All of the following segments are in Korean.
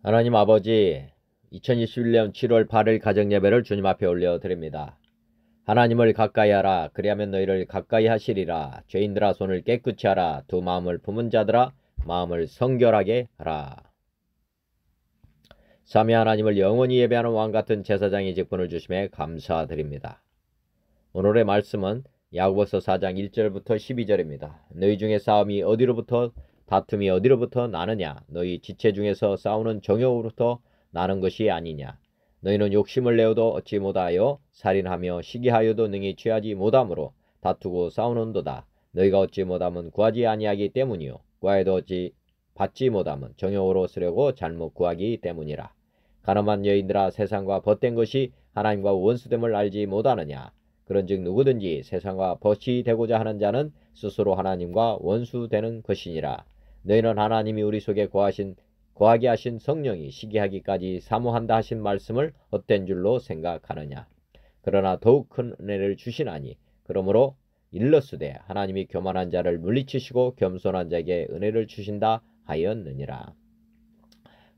하나님 아버지, 2021년 7월 8일 가정예배를 주님 앞에 올려드립니다. 하나님을 가까이 하라. 그리하면 너희를 가까이 하시리라. 죄인들아 손을 깨끗이 하라. 두 마음을 품은 자들아 마음을 성결하게 하라. 삼위 하나님을 영원히 예배하는 왕같은 제사장의 직분을 주심에 감사드립니다. 오늘의 말씀은 야고보서 4장 1절부터 12절입니다. 너희 중에 싸움이 어디로부터 다툼이 어디로부터 나느냐? 너희 지체 중에서 싸우는 정욕으로부터 나는 것이 아니냐? 너희는 욕심을 내어도 얻지 못하여 살인하며 시기하여도 능히 취하지 못함으로 다투고 싸우는도다. 너희가 얻지 못함은 구하지 아니하기 때문이요 구하여도 받지 못함은 정욕으로 쓰려고 잘못 구하기 때문이라. 가늠한 여인들아 세상과 벗된 것이 하나님과 원수됨을 알지 못하느냐? 그런즉 누구든지 세상과 벗이 되고자 하는 자는 스스로 하나님과 원수되는 것이니라. 너희는 하나님이 우리 속에 거하게 하신 성령이 시기하기까지 사모한다 하신 말씀을 헛된 줄로 생각하느냐. 그러나 더욱 큰 은혜를 주시나니 그러므로 일렀으되 하나님이 교만한 자를 물리치시고 겸손한 자에게 은혜를 주신다 하였느니라.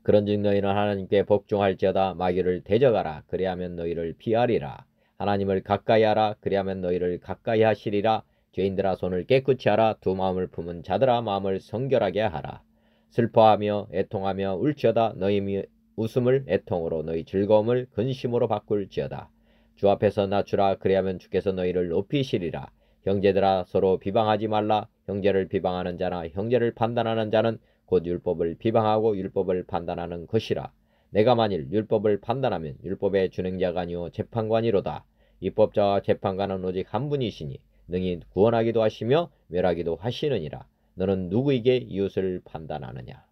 그런즉 너희는 하나님께 복종할지어다. 마귀를 대적하라. 그리하면 너희를 피하리라. 하나님을 가까이 하라. 그리하면 너희를 가까이 하시리라. 죄인들아 손을 깨끗이 하라. 두 마음을 품은 자들아 마음을 성결하게 하라. 슬퍼하며 애통하며 울지어다. 너희 웃음을 애통으로 너희 즐거움을 근심으로 바꿀지어다. 주 앞에서 낮추라. 그리하면 주께서 너희를 높이시리라. 형제들아 서로 비방하지 말라. 형제를 비방하는 자나 형제를 판단하는 자는 곧 율법을 비방하고 율법을 판단하는 것이라. 내가 만일 율법을 판단하면 율법의 준행자가 아니요 재판관이로다. 입법자와 재판관은 오직 한 분이시니 능히 구원하기도 하시며 멸하기도 하시느니라. 너는 누구에게 이웃을 판단하느냐.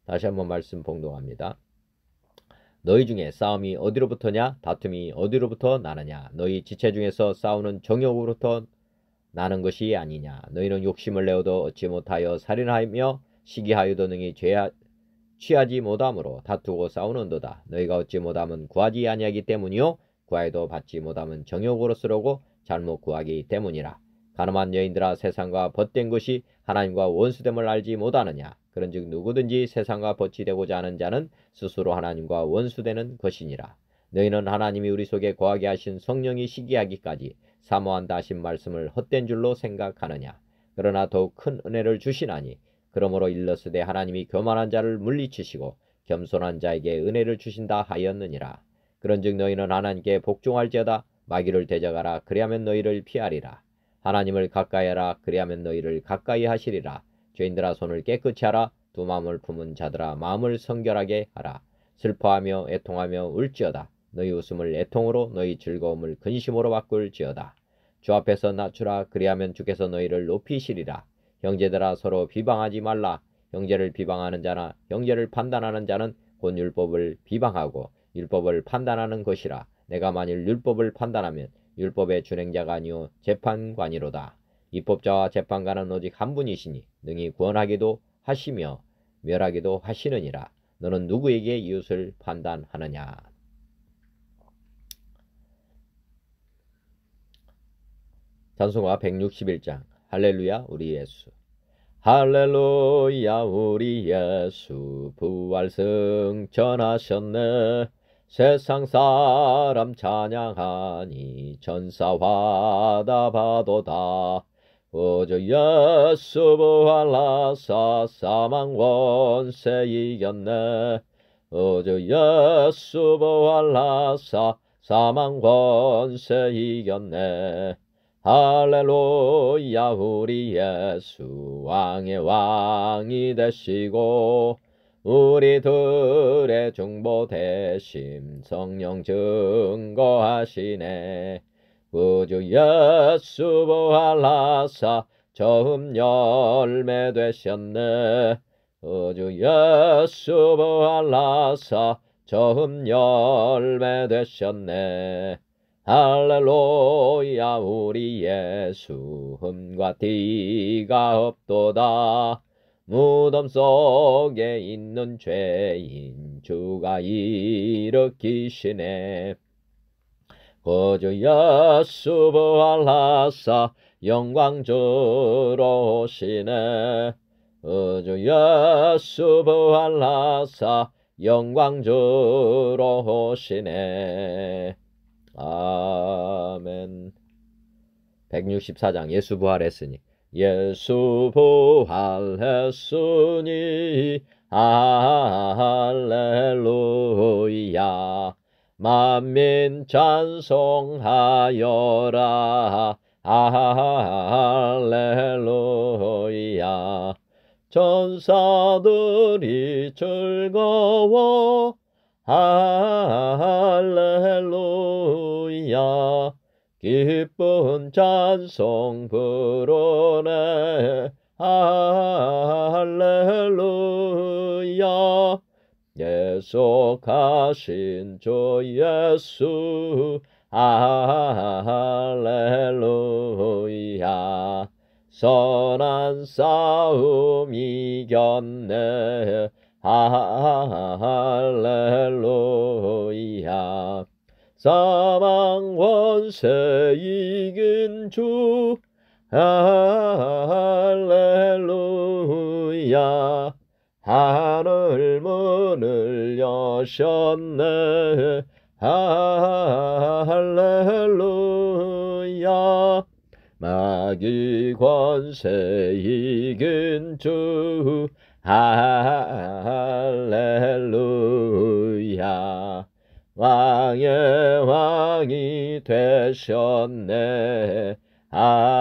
다시 한번 말씀 봉독합니다. 너희 중에 싸움이 어디로부터냐? 다툼이 어디로부터 나느냐? 너희 지체 중에서 싸우는 정욕으로부터 나는 것이 아니냐. 너희는 욕심을 내어도 얻지 못하여 살인하며 시기하여도 능히 취하지 못함으로 다투고 싸우는도다. 너희가 얻지 못함은 구하지 아니하기 때문이요 구하여도 받지 못함은 정욕으로 쓰려고 잘못 구하기 때문이라. 가늠한 여인들아 세상과 벗된 것이 하나님과 원수됨을 알지 못하느냐. 그런즉 누구든지 세상과 벗이 되고자 하는 자는 스스로 하나님과 원수되는 것이니라. 너희는 하나님이 우리 속에 거하게 하신 성령이 시기하기까지 사모한다 하신 말씀을 헛된 줄로 생각하느냐. 그러나 더욱 큰 은혜를 주시나니 그러므로 일렀으되 하나님이 교만한 자를 물리치시고 겸손한 자에게 은혜를 주신다 하였느니라. 그런즉 너희는 하나님께 복종할지어다. 마귀를 대적하라. 그리하면 너희를 피하리라. 하나님을 가까이 하라. 그리하면 너희를 가까이 하시리라. 죄인들아 손을 깨끗이 하라. 두 마음을 품은 자들아 마음을 성결하게 하라. 슬퍼하며 애통하며 울지어다. 너희 웃음을 애통으로 너희 즐거움을 근심으로 바꿀지어다. 주 앞에서 낮추라. 그리하면 주께서 너희를 높이시리라. 형제들아 서로 비방하지 말라. 형제를 비방하는 자나 형제를 판단하는 자는 곧 율법을 비방하고 율법을 판단하는 것이라. 내가 만일 율법을 판단하면 율법의 준행자가 아니요 재판관이로다. 입법자와 재판관은 오직 한 분이시니 능히 구원하기도 하시며 멸하기도 하시느니라. 너는 누구에게 이웃을 판단하느냐. 찬송가 161장. 할렐루야 우리 예수. 할렐루야 우리 예수 부활 승천하셨네. 세상 사람 찬양하니 전사화다 바도다. 오주 예수 부활하사 사망 원세 이겼네. 오주 예수 부활하사 사망 원세 이겼네. 할렐루야 우리 예수 왕의 왕이 되시고 우리들의 중보 대심 성령 증거하시네. 구주 예수 부활하사 처음 열매 되셨네. 구주 예수 부활하사 처음 열매 되셨네. 할렐루야 우리 예수 흠과 티가 없도다. 무덤 속에 있는 죄인 주가 일으키시네. 구주 예수 부활하사 영광 주러 오시네. 주 예수 부활하사 영광 주러 오시네. 아멘. 164장 예수 부활했으니. 예수 부활했으니 할렐루야. 만민 찬송하여라. 할렐루야. 천사들이 즐거워 할렐루야. 기쁜 찬송 부르네 할렐루야. 예속하신 주 예수 할렐루야. 선한 싸움 이겼네 할렐루야. 사망 원세 이긴 주 할렐루야. 하늘 문을 여셨네 할렐루야. 마귀 권세 이긴 주 할렐루야. 왕의 왕이 되셨네 할렐루야.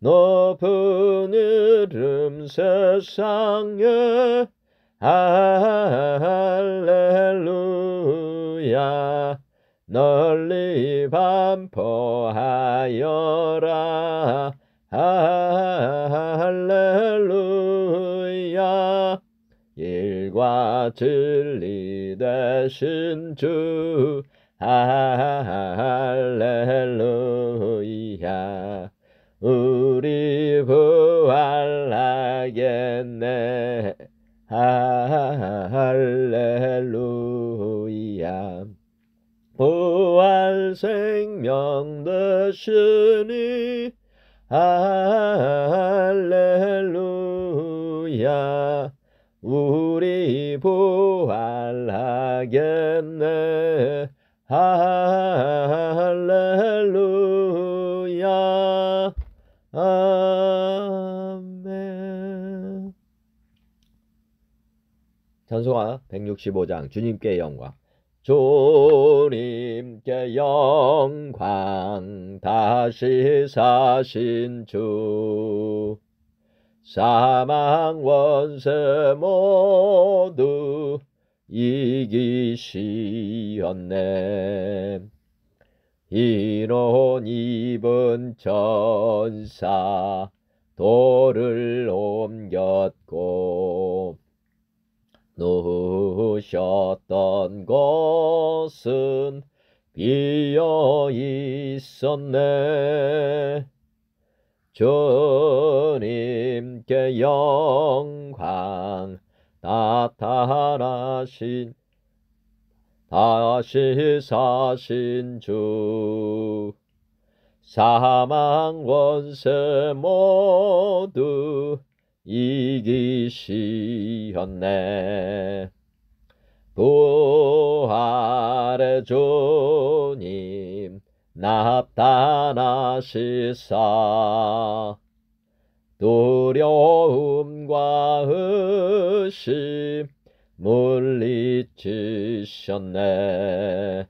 높은 이름 세상에 할렐루야. 널리 반포하여라 할렐루야. 일과 진리 되신 주 할렐루야. 우리 부활하겠네 할렐루야. 부활 생명 되시니 할렐루야. 우리 부활하겠네 할렐루야. 아멘. 찬송가 165장 주님께 영광. 주님께 영광 다시 사신 주. 사망 원세 모두 이기시었네. 흰옷 입은 천사 돌을 옮겼고 누우셨던 곳은 비어 있었네. 주님께 영광 나타나신 다시 사신 주. 사망 원세 모두 이기시었네. 부활의 주님 나타나시사 두려움과 의심 물리치셨네.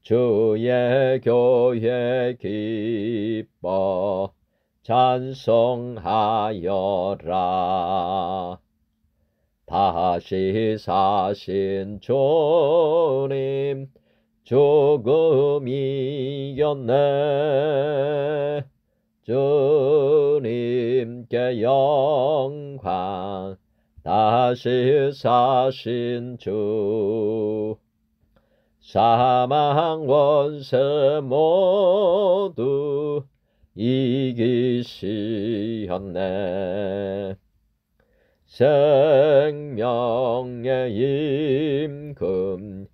주의 교회 기뻐 찬송하여라. 다시 사신 주님 죽음 이겼네. 주님께 영광 다시 사신 주. 사망 원세 모두 이기시었네. 생명의 임금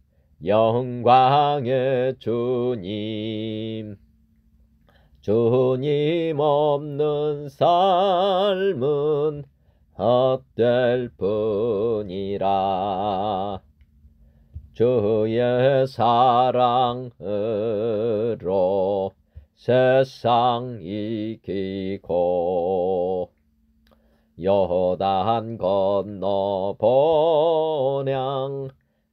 영광의 주님 주님 없는 삶은 헛될 뿐이라. 주의 사랑으로 세상 이기고 요단 건너 본향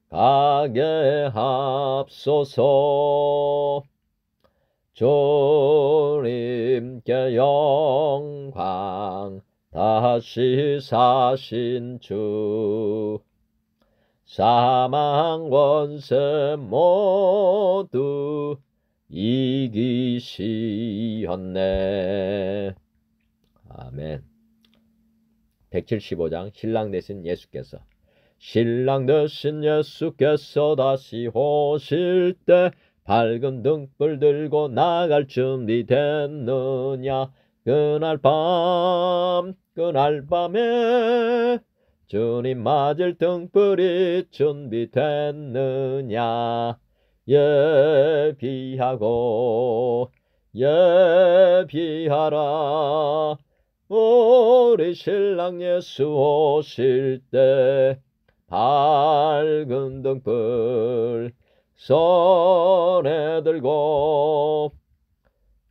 가게 합소서. 주님께 영광 다시 사신 주, 사망 원세 모두 이기시었네. 아멘. 175장 신랑 되신 예수께서. 신랑 되신 예수께서 다시 오실 때 밝은 등불 들고 나갈 준비 됐느냐. 그날 밤에 주님 맞을 등불이 준비됐느냐. 예비하라. 우리 신랑 예수 오실 때 밝은 등불 손에 들고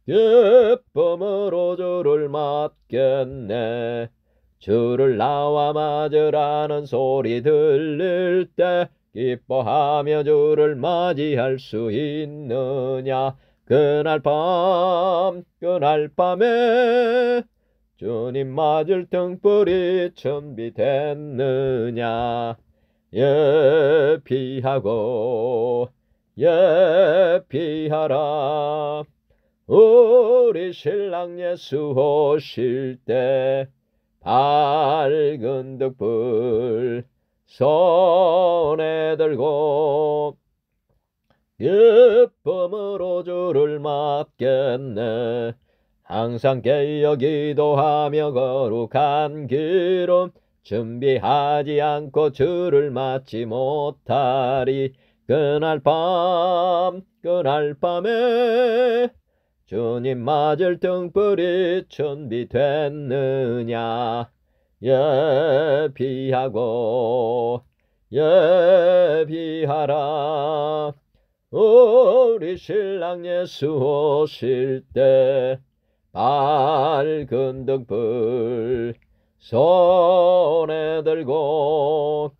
기쁨으로 주를 맞겠네. 주를 나와 맞으라는 소리 들릴 때 기뻐하며 주를 맞이할 수 있느냐. 그날 밤에 주님 맞을 등불이 준비됐느냐. 예비하라. 우리 신랑 예수 오실 때 밝은 등불 손에 들고 기쁨으로 주를 맞겠네. 항상 깨어 기도하며 거룩한 길은 준비하지 않고 주를 맞지 못하리. 그날 밤에 주님 맞을 등불이 준비됐느냐. 예비하라. 우리 신랑 예수 오실 때 밝은 등불 손에 들고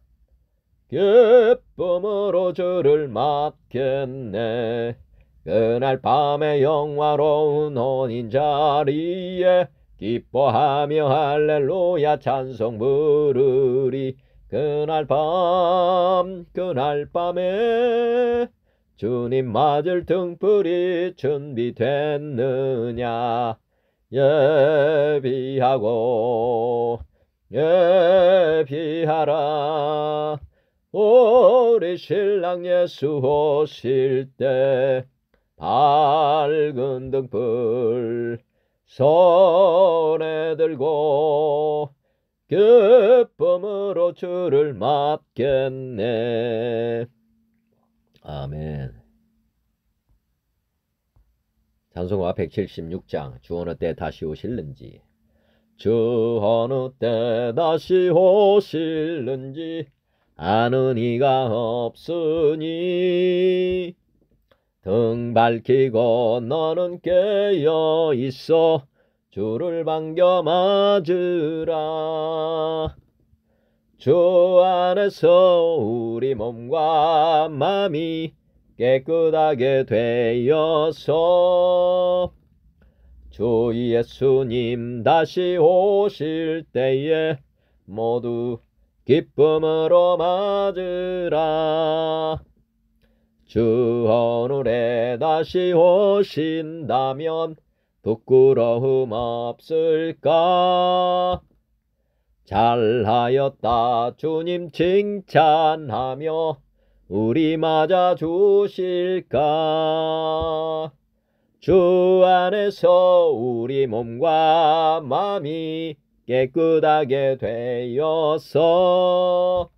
기쁨으로 주를 맞겠네. 그날 밤에 영화로운 혼인 자리에 기뻐하며 할렐루야 찬송 부르리. 그날 밤에 주님 맞을 등불이 준비됐느냐. 예비하라. 우리 신랑 예수 오실 때 밝은 등불 손에 들고 기쁨으로 주를 맞겠네. 아멘. 찬송가 176장 주 어느 때 다시 오실는지. 주 어느 때 다시 오실는지 아는 이가 없으니 등 밝히고 너는 깨어 있어 주를 반겨 맞으라. 주 안에서 우리 몸과 마음이 깨끗하게 되어서 주 예수님 다시 오실 때에 모두 기쁨으로 맞으라. 주 오늘에 다시 오신다면 부끄러움 없을까. 잘하였다 주님 칭찬하며 우리 맞아 주실까. 주 안에서 우리 몸과 마음이 깨끗하게 되어서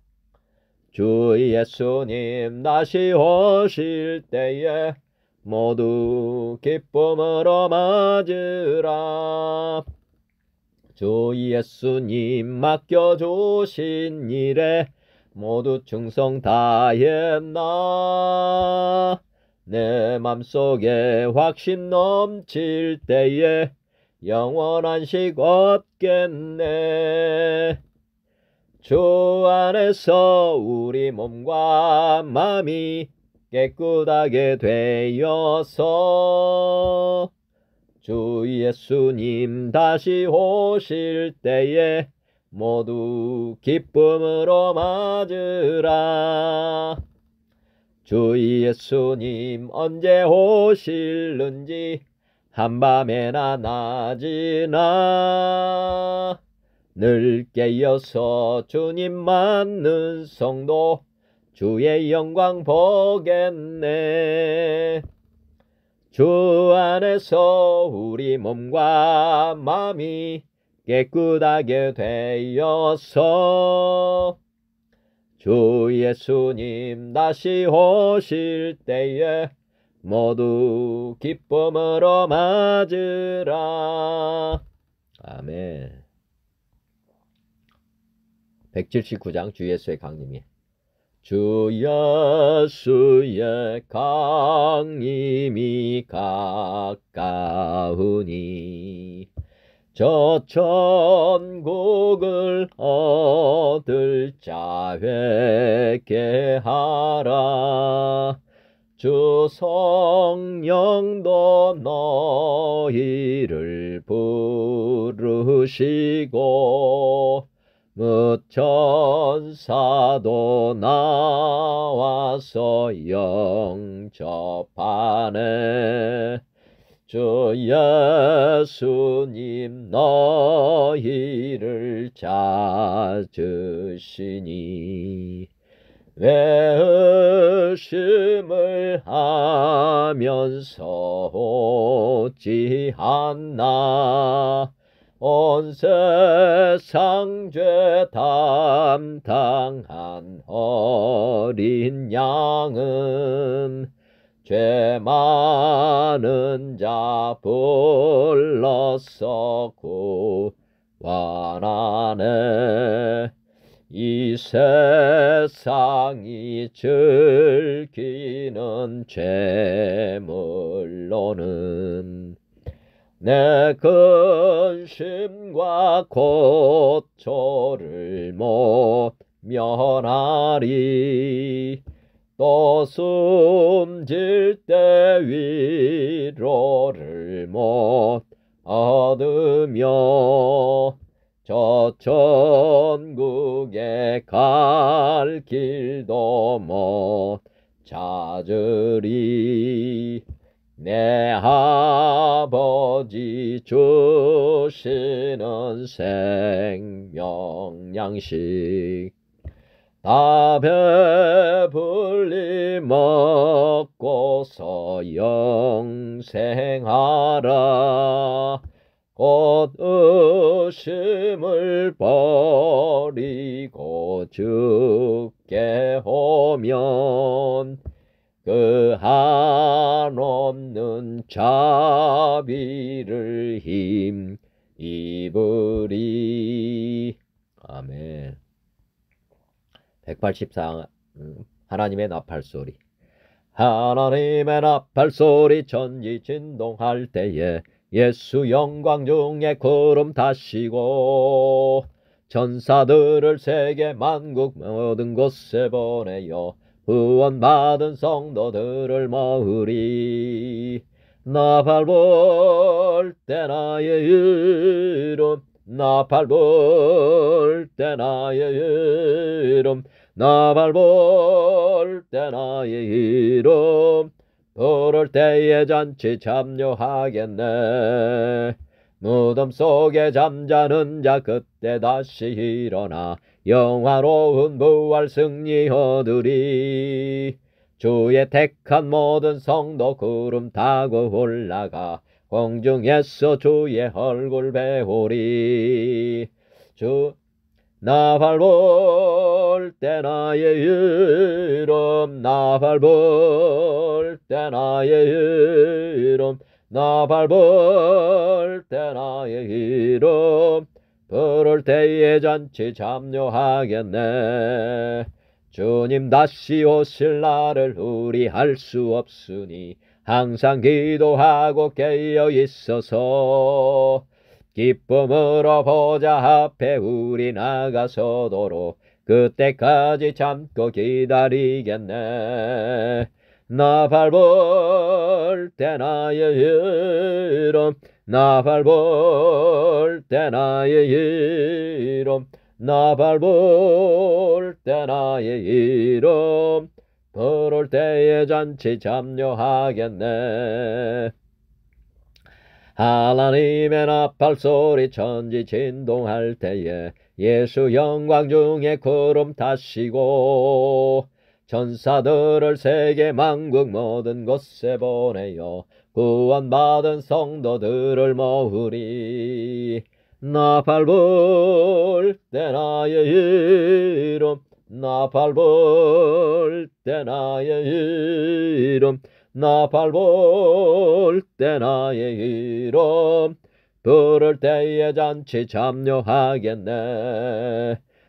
주 예수님 다시 오실 때에 모두 기쁨으로 맞으라. 주 예수님 맡겨주신 일에 모두 충성 다했나. 내 맘속에 확신 넘칠 때에 영원한 식 얻겠네. 주 안에서 우리 몸과 마음이 깨끗하게 되어서 주 예수님 다시 오실 때에 모두 기쁨으로 맞으라. 주 예수님 언제 오실는지 한밤에나 낮이나 늘 깨어서 주님 맞는 성도 주의 영광 보겠네. 주 안에서 우리 몸과 마음이 깨끗하게 되어서 주 예수님 다시 오실 때에 모두 기쁨으로 맞으라. 아멘. 179장 주 예수의 강림이. 주 예수의 강림이 가까우니 저 천국을 얻을 자 회개하라. 주 성령도 너희를 부르시고 천사도 나와서 영접하네. 주 예수님 너희를 찾으시니 왜 의심을 하면서 오지 않나. 온 세상 죄 담당한 어린 양은 죄 많은 자 불러서 구원하네. 이 세상이 즐기는 재물로는 내 근심과 고초를 못 면하리. 또 숨질 때 위로를 못 얻으며 저 천국에 갈 길도 못 찾으리. 내 아버지 주시는 생명 양식 다 배불리 먹고서 영생하라. 곧 의심을 버리고 주께 오면 그 한없는 자비를 힘입으리. 아멘. 184 하나님의 나팔소리. 하나님의 나팔소리 천지 진동할 때에 예수 영광 중에 구름 타시고 천사들을 세계 만국 모든 곳에 보내어 후원받은 성도들을 모으리. 나팔 불 때 나의 이름 나팔 불 때 나의 이름 나팔 불 때 나의 이름 부를 때에 잔치 참여하겠네. 무덤 속에 잠자는 자 그때 다시 일어나 영화로운 부활 승리 얻으리. 주의 택한 모든 성도 구름 타고 올라가 공중에서 주의 얼굴 배우리. 나 밟을 때 나의 이름 나 밟을 때 나의 이름 나 밟을 때 나의 이름 부를 때에 잔치 참여하겠네. 주님 다시 오실 날을 우리 알 수 없으니 항상 기도하고 깨어 있어서 기쁨으로 보좌 앞에 우리 나가서도록 그때까지 참고 기다리겠네. 나 밟을 때 나의 이름 나 밟을 때 나의 이름 나 밟을 때 나의 이름 부를 때에 잔치 참여하겠네. 하나님의 나팔 소리 천지 진동할 때에 예수 영광 중에 구름 타시고 천사들을 세계 만국 모든 곳에 보내어 구원받은 성도들을 모으리. 나 밟을 때 나의 이름 나 밟을 때 나의 이름 나 밟을 때 나의 이름 부를 때에 잔치 참여하겠네.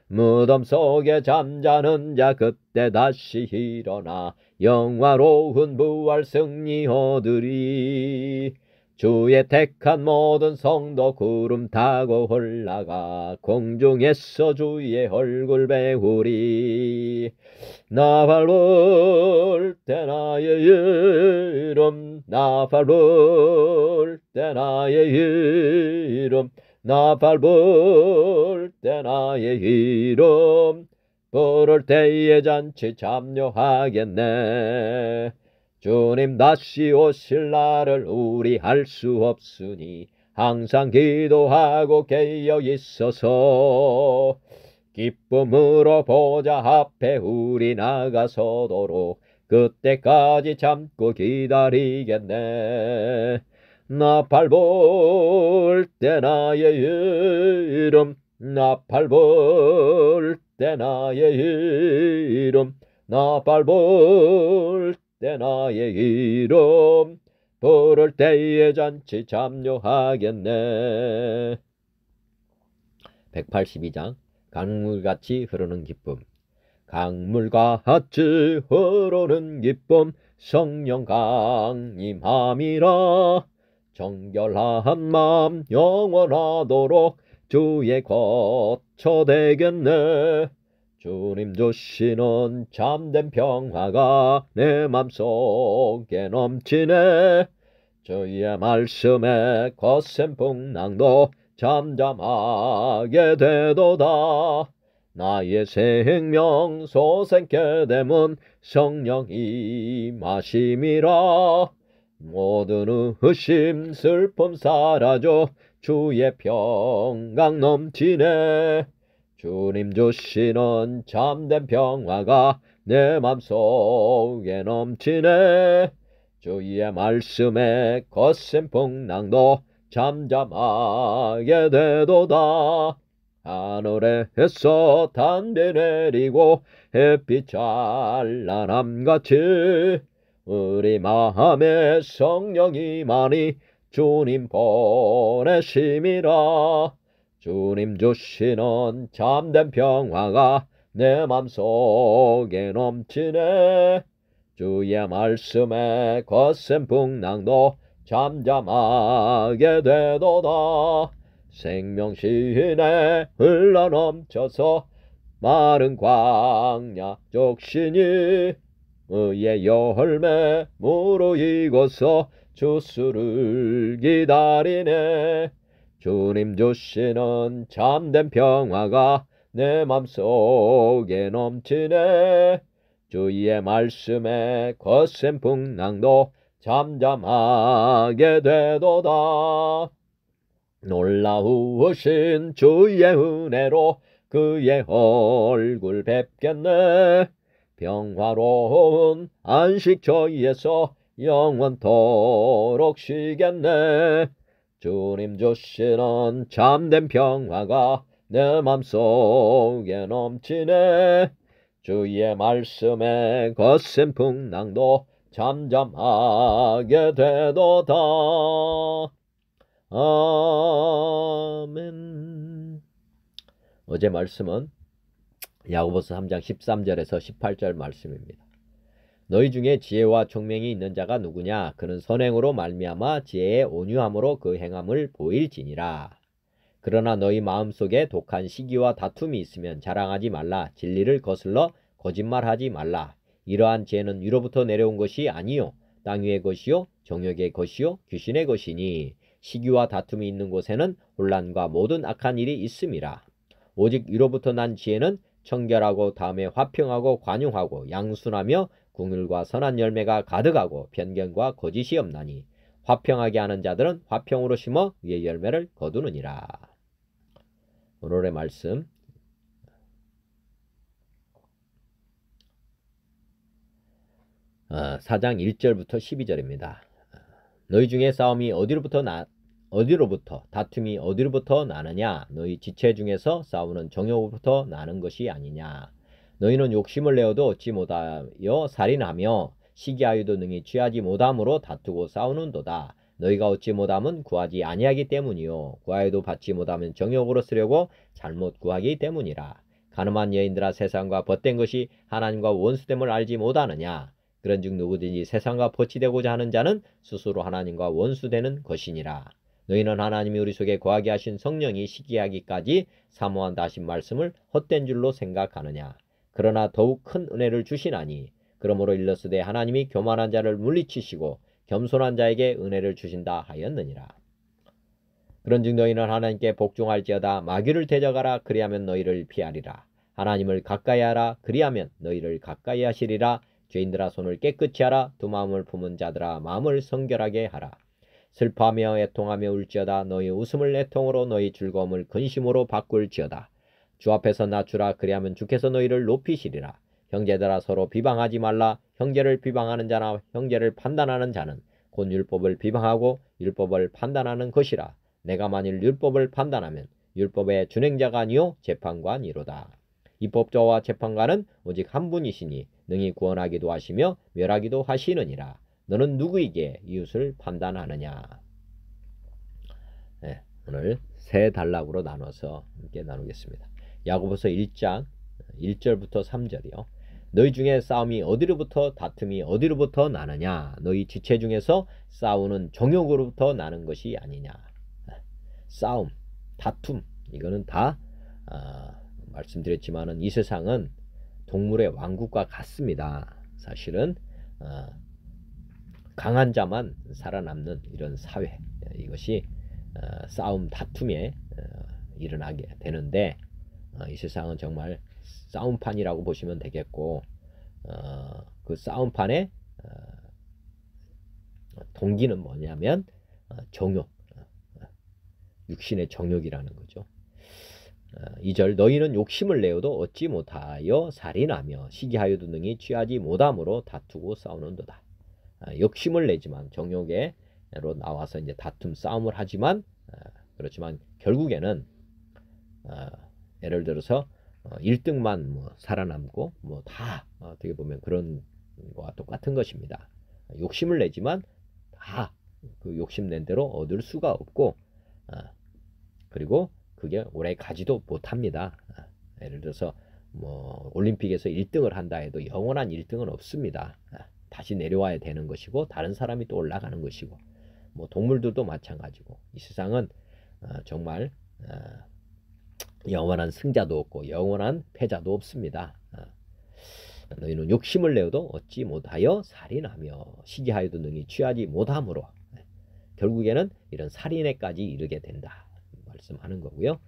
무덤 속에 잠자는 자 그때 다시 일어나 영화로운 부활 승리 얻으리. 주의 택한 모든 성도 구름 타고 올라가 공중에서 주의 얼굴 배우리. 나 밟을 때 나의 이름 나 밟을 때 나의 이름 나 밟을 때 나의 이름 부를 때에 잔치 참여하겠네. 주님 다시 오실 날을 우리 알 수 없으니 항상 기도하고 깨어 있어서 기쁨으로 보좌 앞에 우리 나가서도록 그때까지 참고 기다리겠네. 나 밟을 때 나의 이름 나 밟을 때 나의 이름 나 밟을 때 나의 이름 부를 때에 잔치 참여하겠네. 182장 강물같이 흐르는 기쁨. 강물같이 흐르는 기쁨 성령 강림함이라. 정결한 마음 영원하도록 주의 거처 되겠네. 주님 주시는 참된 평화가 내 맘속에 넘치네. 주의 말씀에 거센 풍랑도 잠잠하게 되도다. 나의 생명 솟게 되면 성령이 마심이라. 모든 의심 슬픔 사라져 주의 평강 넘치네. 주님 주시는 참된 평화가 내 맘속에 넘치네. 주의 말씀에 거센 풍랑도 잠잠하게 되도다. 하늘에서 단비 내리고 햇빛 찬란함같이 우리 마음에 성령이 많이 주님 보내심이라. 주님 주시는 참된 평화가 내 맘속에 넘치네. 주의 말씀에 거센 풍랑도 잠잠하게 되도다. 생명신에 흘러넘쳐서 마른 광야 족신이 의의 열매 무르익어서 주수를 기다리네. 주님 주시는 참된 평화가 내 맘속에 넘치네. 주의 말씀에 거센 풍랑도 잠잠하게 되도다. 놀라우신 주의 은혜로 그의 얼굴 뵙겠네. 평화로운 안식 저희에서 영원토록 쉬겠네. 주님 주시는 참된 평화가 내 맘속에 넘치네. 주의 말씀에 거센 풍랑도 잠잠하게 되도다. 아멘. 어제 말씀은 야고보서 3장 13절에서 18절 말씀입니다. 너희 중에 지혜와 총명이 있는 자가 누구냐? 그는 선행으로 말미암아 지혜의 온유함으로 그 행함을 보일지니라. 그러나 너희 마음속에 독한 시기와 다툼이 있으면 자랑하지 말라. 진리를 거슬러 거짓말하지 말라. 이러한 지혜는 위로부터 내려온 것이 아니요 땅 위의 것이요 정욕의 것이요 귀신의 것이니 시기와 다툼이 있는 곳에는 혼란과 모든 악한 일이 있음이라. 오직 위로부터 난 지혜는 청결하고 다음에 화평하고 관용하고 양순하며 긍휼과 선한 열매가 가득하고 편견과 거짓이 없나니 화평하게 하는 자들은 화평으로 심어 위의 열매를 거두느니라. 오늘의 말씀 4장 1절부터 12절입니다. 너희 중에 싸움이 어디로부터 다툼이 어디로부터 나느냐? 너희 지체 중에서 싸우는 정욕으로부터 나는 것이 아니냐? 너희는 욕심을 내어도 얻지 못하여 살인하며 시기하여도 능히 취하지 못함으로 다투고 싸우는도다. 너희가 얻지 못함은 구하지 아니하기 때문이요 구하여도 받지 못하면 정욕으로 쓰려고 잘못 구하기 때문이라. 가늠한 여인들아, 세상과 벗된 것이 하나님과 원수됨을 알지 못하느냐? 그런즉 누구든지 세상과 버치되고자 하는 자는 스스로 하나님과 원수되는 것이니라. 너희는 하나님이 우리 속에 거하게 하신 성령이 시기하기까지 사모한다 하신 말씀을 헛된 줄로 생각하느냐? 그러나 더욱 큰 은혜를 주시나니 그러므로 일렀으되 하나님이 교만한 자를 물리치시고 겸손한 자에게 은혜를 주신다 하였느니라. 그런즉 너희는 하나님께 복종할지어다. 마귀를 대적하라. 그리하면 너희를 피하리라. 하나님을 가까이 하라. 그리하면 너희를 가까이 하시리라. 죄인들아, 손을 깨끗이 하라. 두 마음을 품은 자들아, 마음을 성결하게 하라. 슬퍼하며 애통하며 울지어다. 너희 웃음을 애통으로 너희 즐거움을 근심으로 바꿀지어다. 주 앞에서 낮추라. 그리하면 주께서 너희를 높이시리라. 형제들아, 서로 비방하지 말라. 형제를 비방하는 자나 형제를 판단하는 자는 곧 율법을 비방하고 율법을 판단하는 것이라. 내가 만일 율법을 판단하면 율법의 준행자가 아니요 재판관이로다. 입법자와 재판관은 오직 한 분이시니 능히 구원하기도 하시며 멸하기도 하시느니라. 너는 누구에게 이웃을 판단하느냐? 네, 오늘 세 단락으로 나눠서 함께 나누겠습니다. 야고보서 1장 1절부터 3절이요. 너희 중에 싸움이 어디로부터 다툼이 어디로부터 나느냐? 너희 지체 중에서 싸우는 정욕으로부터 나는 것이 아니냐? 싸움, 다툼, 이거는 다 말씀드렸지만은 이 세상은 동물의 왕국과 같습니다. 사실은 강한 자만 살아남는 이런 사회, 이것이 싸움, 다툼에 일어나게 되는데 이 세상은 정말 싸움판이라고 보시면 되겠고 그 싸움판의 동기는 뭐냐면 정욕, 육신의 정욕이라는 거죠. 2절 너희는 욕심을 내어도 얻지 못하여 살인하며 시기하여도 능히 취하지 못함으로 다투고 싸우는도다. 욕심을 내지만 정욕으로 나와서 이제 다툼 싸움을 하지만 그렇지만 결국에는 예를 들어서 1등만 뭐 살아남고 뭐 다 어떻게 보면 그런 거와 똑같은 것입니다. 욕심을 내지만 다 그 욕심 낸 대로 얻을 수가 없고 그리고 그게 오래 가지도 못합니다. 예를 들어서 뭐 올림픽에서 1등을 한다 해도 영원한 1등은 없습니다. 다시 내려와야 되는 것이고 다른 사람이 또 올라가는 것이고 뭐 동물들도 마찬가지고 이 세상은 정말 영원한 승자도 없고 영원한 패자도 없습니다. 너희는 욕심을 내어도 얻지 못하여 살인하며 시기하여도 능히 취하지 못함으로 결국에는 이런 살인에까지 이르게 된다 말씀하는 거고요.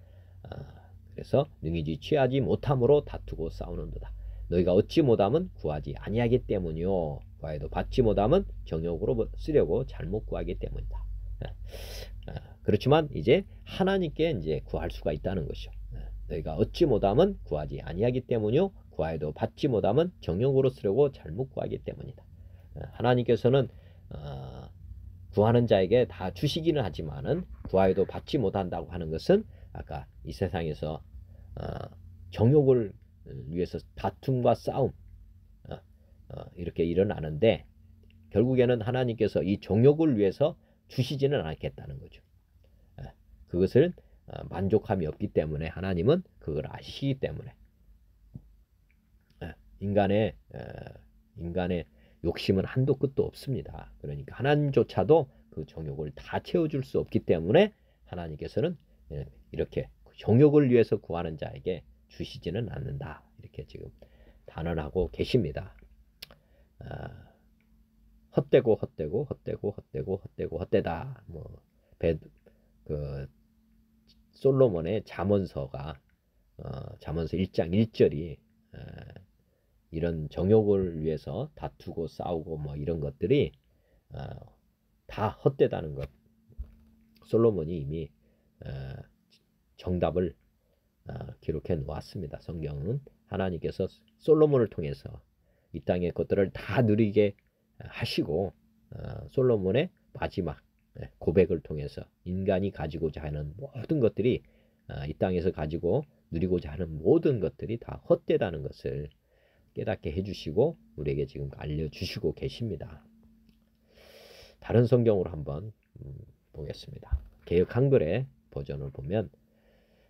그래서 능히 취하지 못함으로 다투고 싸우는도다. 너희가 얻지 못함은 구하지 아니하기 때문이요 구하여도 받지 못함은 정욕으로 쓰려고 잘못 구하기 때문이다. 그렇지만 이제 하나님께 이제 구할 수가 있다는 것이죠. 너희가 얻지 못함은 구하지 아니하기 때문이요 구하여도 받지 못함은 정욕으로 쓰려고 잘못 구하기 때문이다. 하나님께서는 구하는 자에게 다 주시기는 하지만은 구하여도 받지 못한다고 하는 것은 아까 이 세상에서 정욕을 위해서 다툼과 싸움 이렇게 일어나는데 결국에는 하나님께서 이 정욕을 위해서 주시지는 않겠다는 거죠. 그것을 만족함이 없기 때문에 하나님은 그걸 아시기 때문에 인간의 욕심은 한도 끝도 없습니다. 그러니까 하나님조차도 그 정욕을 다 채워줄 수 없기 때문에 하나님께서는 이렇게 정욕을 위해서 구하는 자에게 주시지는 않는다. 이렇게 지금 단언하고 계십니다. 헛되고 헛되다. 솔로몬의 잠언서가 잠언서 1장 1절이 이런 정욕을 위해서 다투고 싸우고 뭐 이런 것들이 다 헛되다는 것. 솔로몬이 이미 정답을 기록해 놓았습니다. 성경은 하나님께서 솔로몬을 통해서 이 땅의 것들을 다 누리게 하시고 솔로몬의 마지막 고백을 통해서 인간이 가지고자 하는 모든 것들이 이 땅에서 가지고 누리고자 하는 모든 것들이 다 헛되다는 것을 깨닫게 해주시고 우리에게 지금 알려주시고 계십니다. 다른 성경으로 한번 보겠습니다. 개역 한글의 버전을 보면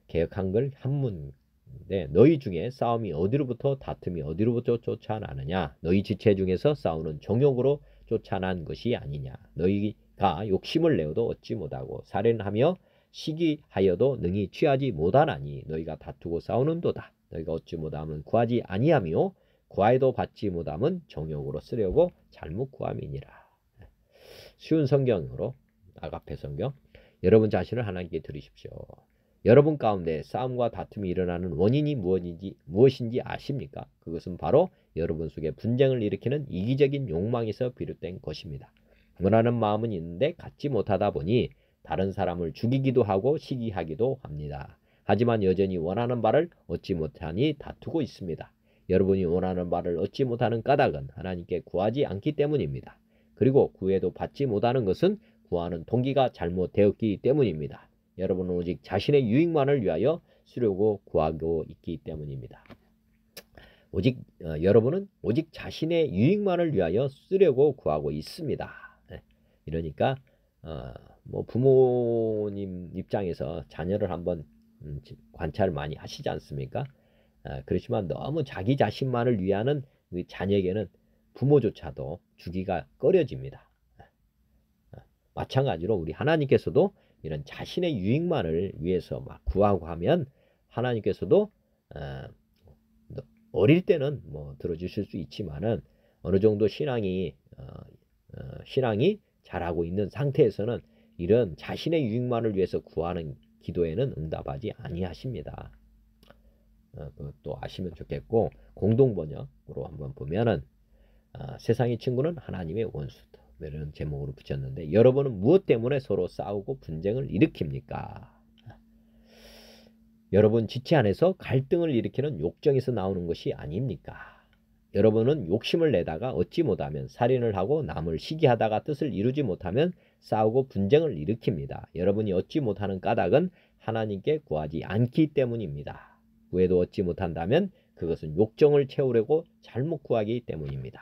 개역 한글 한문인데 너희 중에 싸움이 어디로부터 다툼이 어디로부터 쫓아나느냐 너희 지체 중에서 싸우는 정욕으로 쫓아난 것이 아니냐 너희가 욕심을 내어도 얻지 못하고 살인하며 시기하여도 능히 취하지 못하나니 너희가 다투고 싸우는도다 너희가 얻지 못하면 구하지 아니하며 구하여도 받지 못하면 정욕으로 쓰려고 잘못 구함이니라. 쉬운 성경으로 아가페 성경 여러분 자신을 하나님께 드리십시오. 여러분 가운데 싸움과 다툼이 일어나는 원인이 무엇인지 아십니까? 그것은 바로 여러분 속에 분쟁을 일으키는 이기적인 욕망에서 비롯된 것입니다. 원하는 마음은 있는데 갖지 못하다 보니 다른 사람을 죽이기도 하고 시기하기도 합니다. 하지만 여전히 원하는 바를 얻지 못하니 다투고 있습니다. 여러분이 원하는 바를 얻지 못하는 까닭은 하나님께 구하지 않기 때문입니다. 그리고 구해도 받지 못하는 것은 구하는 동기가 잘못되었기 때문입니다. 여러분은 오직 자신의 유익만을 위하여 쓰려고 구하고 있기 때문입니다. 여러분은 오직 자신의 유익만을 위하여 쓰려고 구하고 있습니다. 이러니까 부모님 입장에서 자녀를 한번 관찰 많이 하시지 않습니까? 그렇지만 너무 자기 자신만을 위하는 자녀에게는 부모조차도 주기가 꺼려집니다. 마찬가지로 우리 하나님께서도 이런 자신의 유익만을 위해서 막 구하고 하면 하나님께서도 어릴 때는 들어주실 수 있지만은 어느 정도 신앙이 자라고 있는 상태에서는 이런 자신의 유익만을 위해서 구하는 기도에는 응답하지 아니하십니다. 그것도 아시면 좋겠고 공동번역으로 한번 보면은 세상의 친구는 하나님의 원수다. 이런 제목으로 붙였는데 여러분은 무엇 때문에 서로 싸우고 분쟁을 일으킵니까? 여러분 지체 안에서 갈등을 일으키는 욕정에서 나오는 것이 아닙니까? 여러분은 욕심을 내다가 얻지 못하면 살인을 하고 남을 시기하다가 뜻을 이루지 못하면 싸우고 분쟁을 일으킵니다. 여러분이 얻지 못하는 까닭은 하나님께 구하지 않기 때문입니다. 구해도 얻지 못한다면 그것은 욕정을 채우려고 잘못 구하기 때문입니다.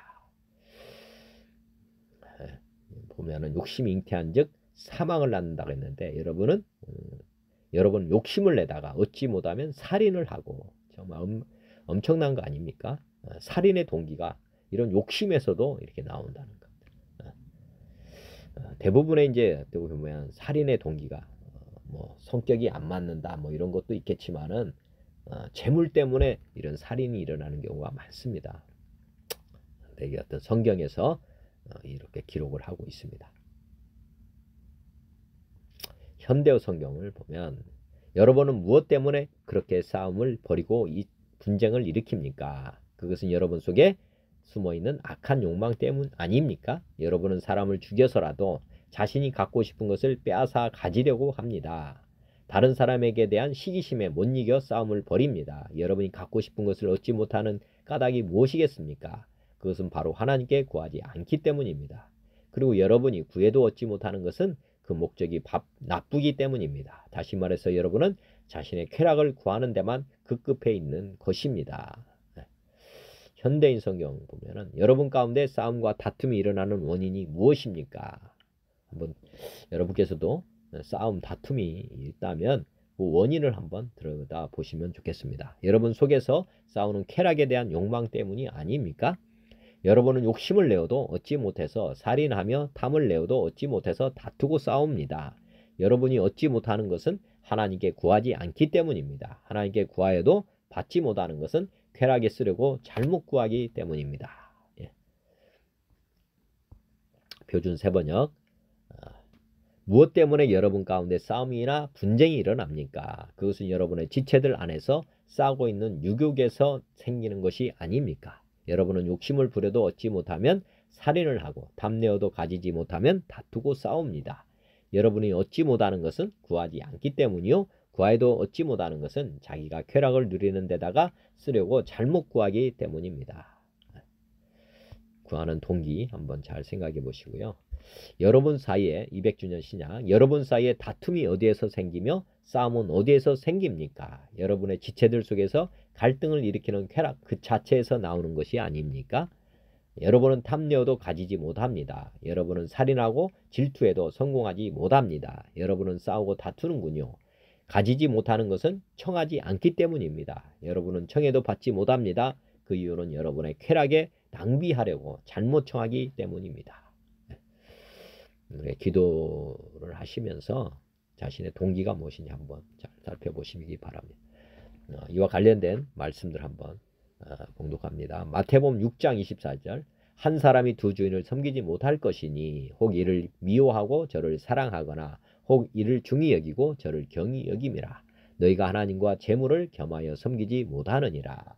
보면은 욕심이 잉태한 즉 사망을 낳는다고 했는데 여러분 욕심을 내다가 얻지 못하면 살인을 하고 정말 엄청난 거 아닙니까? 살인의 동기가 이런 욕심에서도 이렇게 나온다는 것. 대부분의 이제 보면 살인의 동기가 성격이 안 맞는다 이런 것도 있겠지만은 재물 때문에 이런 살인이 일어나는 경우가 많습니다. 이게 어떤 성경에서 이렇게 기록을 하고 있습니다. 현대어 성경을 보면 여러분은 무엇 때문에 그렇게 싸움을 벌이고 이 분쟁을 일으킵니까? 그것은 여러분 속에 숨어있는 악한 욕망 때문 아닙니까? 여러분은 사람을 죽여서라도 자신이 갖고 싶은 것을 빼앗아 가지려고 합니다. 다른 사람에게 대한 시기심에 못 이겨 싸움을 벌입니다. 여러분이 갖고 싶은 것을 얻지 못하는 까닭이 무엇이겠습니까? 그것은 바로 하나님께 구하지 않기 때문입니다. 그리고 여러분이 구해도 얻지 못하는 것은 그 목적이 나쁘기 때문입니다. 다시 말해서 여러분은 자신의 쾌락을 구하는 데만 급급해 있는 것입니다. 현대인 성경 보면은 여러분 가운데 싸움과 다툼이 일어나는 원인이 무엇입니까? 한번 여러분께서도 싸움, 다툼이 있다면 그 원인을 한번 들여다 보시면 좋겠습니다. 여러분 속에서 싸우는 쾌락에 대한 욕망 때문이 아닙니까? 여러분은 욕심을 내어도 얻지 못해서 살인하며 탐을 내어도 얻지 못해서 다투고 싸웁니다. 여러분이 얻지 못하는 것은 하나님께 구하지 않기 때문입니다. 하나님께 구하여도 받지 못하는 것은 쾌락에 쓰려고 잘못 구하기 때문입니다. 예. 표준 세번역. 무엇 때문에 여러분 가운데 싸움이나 분쟁이 일어납니까? 그것은 여러분의 지체들 안에서 싸우고 있는 유혹에서 생기는 것이 아닙니까? 여러분은 욕심을 부려도 얻지 못하면 살인을 하고 탐내어도 가지지 못하면 다투고 싸웁니다. 여러분이 얻지 못하는 것은 구하지 않기 때문이요. 구하여도 얻지 못하는 것은 자기가 쾌락을 누리는 데다가 쓰려고 잘못 구하기 때문입니다. 구하는 동기 한번 잘 생각해 보시고요. 여러분 사이에 200주년 신약, 여러분 사이에 다툼이 어디에서 생기며 싸움은 어디에서 생깁니까? 여러분의 지체들 속에서 갈등을 일으키는 쾌락 그 자체에서 나오는 것이 아닙니까? 여러분은 탐내어도 가지지 못합니다. 여러분은 살인하고 질투해도 성공하지 못합니다. 여러분은 싸우고 다투는군요. 가지지 못하는 것은 청하지 않기 때문입니다. 여러분은 청해도 받지 못합니다. 그 이유는 여러분의 쾌락에 낭비하려고 잘못 청하기 때문입니다. 기도를 하시면서 자신의 동기가 무엇인지 한번 잘 살펴보시기 바랍니다. 이와 관련된 말씀들 한번 봉독합니다. 마태복음 6장 24절 한 사람이 두 주인을 섬기지 못할 것이니 혹 이를 미워하고 저를 사랑하거나 혹 이를 중히 여기고 저를 경히 여김이라. 너희가 하나님과 재물을 겸하여 섬기지 못하느니라.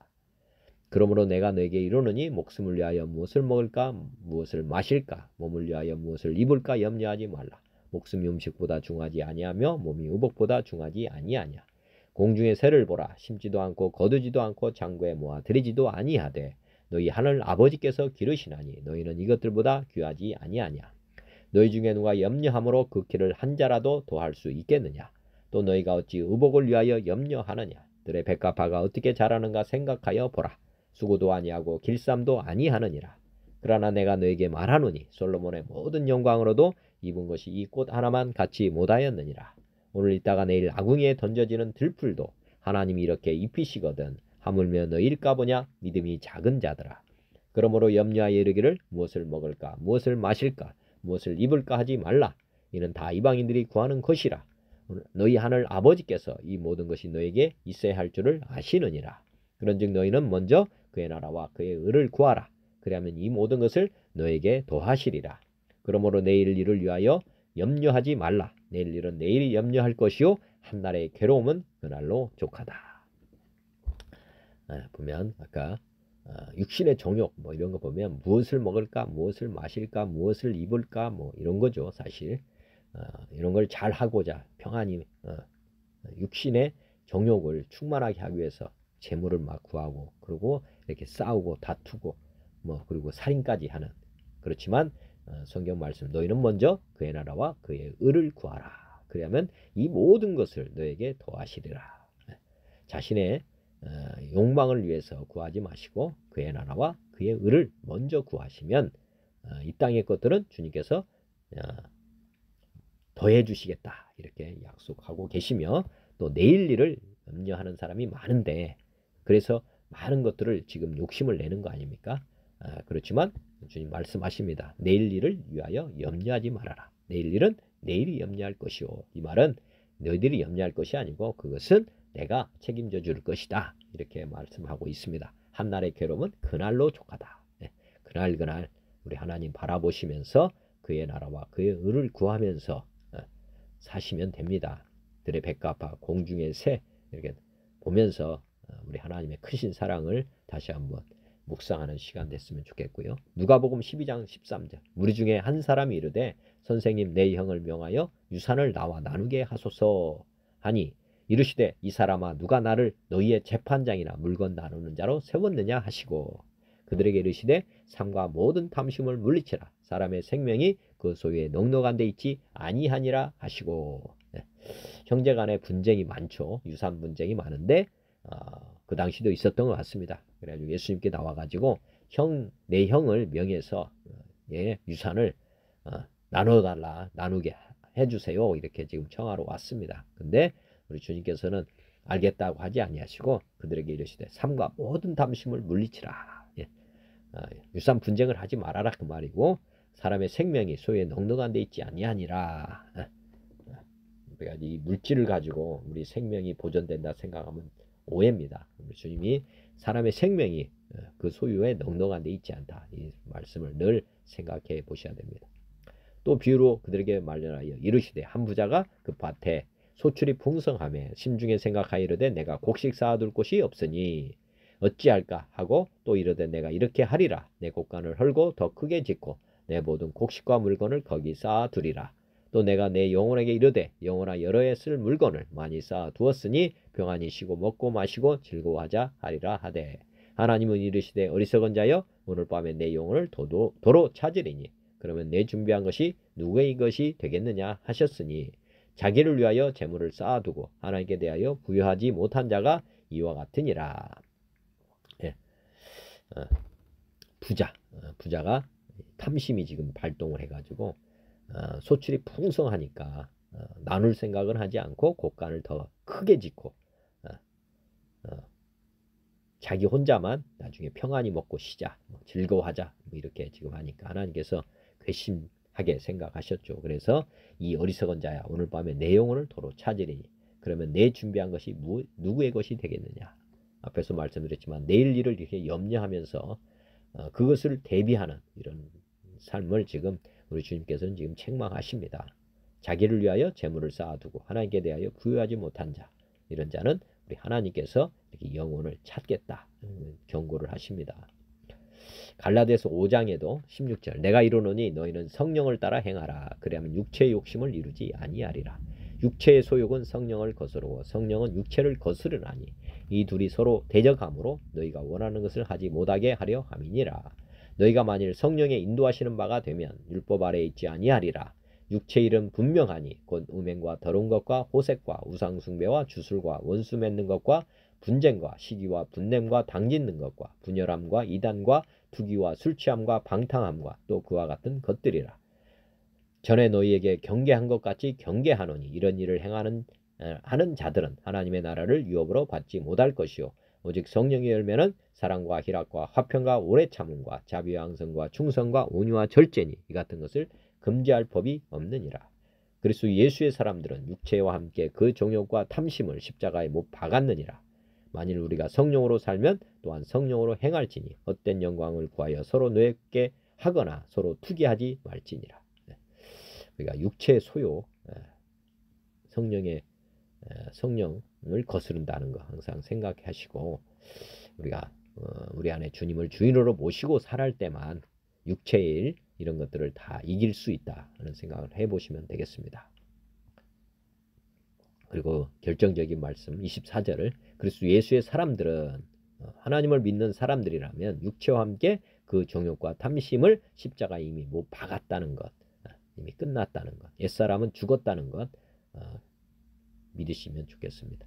그러므로 내가 너에게 이르노니 목숨을 위하여 무엇을 먹을까 무엇을 마실까 몸을 위하여 무엇을 입을까 염려하지 말라. 목숨이 음식보다 중하지 아니하며 몸이 의복보다 중하지 아니하냐. 공중의 새를 보라. 심지도 않고 거두지도 않고 창고에 모아 들이지도 아니하되 너희 하늘 아버지께서 기르시나니 너희는 이것들보다 귀하지 아니하냐. 너희 중에 누가 염려함으로 그 길을 한 자라도 더할 수 있겠느냐. 또 너희가 어찌 의복을 위하여 염려하느냐. 들의 백합화가 어떻게 자라는가 생각하여 보라. 수고도 아니하고 길쌈도 아니하느니라. 그러나 내가 너에게 말하노니 솔로몬의 모든 영광으로도 입은 것이 이 꽃 하나만 같이 못하였느니라. 오늘 있다가 내일 아궁이에 던져지는 들풀도 하나님이 이렇게 입히시거든 하물며 너희일까 보냐. 믿음이 작은 자들아. 그러므로 염려하여 이르기를 무엇을 먹을까 무엇을 마실까 무엇을 입을까 하지 말라. 이는 다 이방인들이 구하는 것이라. 너희 하늘 아버지께서 이 모든 것이 너에게 있어야 할 줄을 아시느니라. 그런즉 너희는 먼저 그의 나라와 그의 의를 구하라. 그리하면 이 모든 것을 너에게 더하시리라. 그러므로 내일 일을 위하여 염려하지 말라. 내일 일은 내일이 염려할 것이요 한날의 괴로움은 그날로 족하다. 보면 아까 육신의 정욕 뭐 이런 거 보면 무엇을 먹을까 무엇을 마실까 무엇을 입을까 뭐 이런 거죠. 사실 이런 걸 잘 하고자 평안히 육신의 정욕을 충만하게 하기 위해서 재물을 막 구하고 그리고 이렇게 싸우고 다투고 뭐 그리고 살인까지 하는. 그렇지만 성경 말씀 너희는 먼저 그의 나라와 그의 의를 구하라. 그러면 이 모든 것을 너에게 더하시리라. 자신의 욕망을 위해서 구하지 마시고 그의 나라와 그의 의를 먼저 구하시면 이 땅의 것들은 주님께서 더해 주시겠다 이렇게 약속하고 계시며 또 내일 일을 염려하는 사람이 많은데 그래서 많은 것들을 지금 욕심을 내는 거 아닙니까? 그렇지만 주님 말씀하십니다. 내일 일을 위하여 염려하지 말아라. 내일 일은 내일이 염려할 것이오. 이 말은 너희들이 염려할 것이 아니고 그것은 내가 책임져 줄 것이다. 이렇게 말씀하고 있습니다. 한날의 괴로움은 그날로 족하다. 그날 우리 하나님 바라보시면서 그의 나라와 그의 의를 구하면서 사시면 됩니다. 들의 백합화 공중의 새 이렇게 보면서 우리 하나님의 크신 사랑을 다시 한번 묵상하는 시간 됐으면 좋겠고요. 누가복음 12장 13절 우리 중에 한 사람이 이르되 선생님 내 형을 명하여 유산을 나와 나누게 하소서 하니 이르시되 이 사람아 누가 나를 너희의 재판장이나 물건 나누는 자로 세웠느냐 하시고 그들에게 이르시되 삶과 모든 탐심을 물리치라. 사람의 생명이 그 그 소유에 넉넉한 데 있지 아니하니라 하시고. 형제 간의 분쟁이 많죠. 유산 분쟁이 많은데 그 당시도 있었던 것 같습니다. 그래가지고 예수님께 나와가지고 내 형을 명해서 유산을 나눠달라, 나누게 해주세요. 이렇게 지금 청하러 왔습니다. 근데 우리 주님께서는 알겠다고 하지 아니하시고 그들에게 이르시되 삼가 모든 탐심을 물리치라. 유산 분쟁을 하지 말아라 그 말이고, 사람의 생명이 소유에 넉넉한 데 있지 아니하니라. 우리가 이 물질을 가지고 우리 생명이 보존된다 생각하면 오해입니다. 우리 주님이 사람의 생명이 그 소유에 넉넉한 데 있지 않다. 이 말씀을 늘 생각해 보셔야 됩니다. 또 비유로 그들에게 말하여 이르시되 한 부자가 그 밭에 소출이 풍성하며 심중에 생각하이르되 내가 곡식 쌓아둘 곳이 없으니 어찌할까 하고 또 이르되 내가 이렇게 하리라. 내 곡간을 헐고 더 크게 짓고 내 모든 곡식과 물건을 거기 쌓아두리라. 또 내가 내 영혼에게 이르되 영혼아 여러 해 쓸 물건을 많이 쌓아두었으니 평안히 쉬고 먹고 마시고 즐거워하자 하리라 하되, 하나님은 이르시되 어리석은 자여 오늘 밤에 내 영혼을 도로 찾으리니 그러면 내 준비한 것이 누구의 것이 되겠느냐 하셨으니, 자기를 위하여 재물을 쌓아두고 하나님께 대하여 부여하지 못한 자가 이와 같으니라. 부자가 탐심이 지금 발동을 해가지고 소출이 풍성하니까 나눌 생각을 하지 않고 곡간을 더 크게 짓고 자기 혼자만 나중에 평안히 먹고 쉬자, 즐거워하자, 이렇게 지금 하니까 하나님께서 괘씸하게 생각하셨죠. 그래서 이 어리석은 자야 오늘 밤에 내 영혼을 도로 찾으리니 그러면 내 준비한 것이 누구의 것이 되겠느냐. 앞에서 말씀드렸지만 내일 일을 이렇게 염려하면서 그것을 대비하는 이런 삶을 지금 우리 주님께서는 지금 책망하십니다. 자기를 위하여 재물을 쌓아두고 하나님께 대하여 부여하지 못한 자, 이런 자는 우리 하나님께서 이렇게 영혼을 찾겠다 경고를 하십니다. 갈라디아서 5장에도 16절 내가 이르노니 너희는 성령을 따라 행하라. 그리하면 육체의 욕심을 이루지 아니하리라. 육체의 소욕은 성령을 거스르고 성령은 육체를 거스르나니 이 둘이 서로 대적하므로 너희가 원하는 것을 하지 못하게 하려 함이니라. 너희가 만일 성령의 인도하시는 바가 되면 율법 아래에 있지 아니하리라. 육체의 일은 분명하니 곧 음행과 더러운 것과 호색과 우상숭배와 주술과 원수 맺는 것과 분쟁과 시기와 분냄과 당짓는 것과 분열함과 이단과 투기와 술취함과 방탕함과 또 그와 같은 것들이라. 전에 너희에게 경계한 것 같이 경계하노니 이런 일을 하는 자들은 하나님의 나라를 유업으로 받지 못할 것이요 오직 성령의 열매는 사랑과 희락과 화평과 오래 참음과 자비와 양성과 충성과 온유와 절제니 이 같은 것을 금지할 법이 없느니라. 그리스도 예수의 사람들은 육체와 함께 그 정욕과 탐심을 십자가에 못 박았느니라. 만일 우리가 성령으로 살면 또한 성령으로 행할지니 헛된 영광을 구하여 서로 노엽게 하거나 서로 투기하지 말지니라. 우리가 육체의 소요, 성령을 거스른다는 거 항상 생각하시고, 우리가 우리 안에 주님을 주인으로 모시고 살할 때만 육체의 일 이런 것들을 다 이길 수 있다 하는 생각을 해보시면 되겠습니다. 그리고 결정적인 말씀 24절을 그리스도 예수의 사람들은 하나님을 믿는 사람들이라면 육체와 함께 그 정욕과 탐심을 십자가에 이미 못 박았다는 것, 이미 끝났다는 것, 옛사람은 죽었다는 것 믿으시면 좋겠습니다.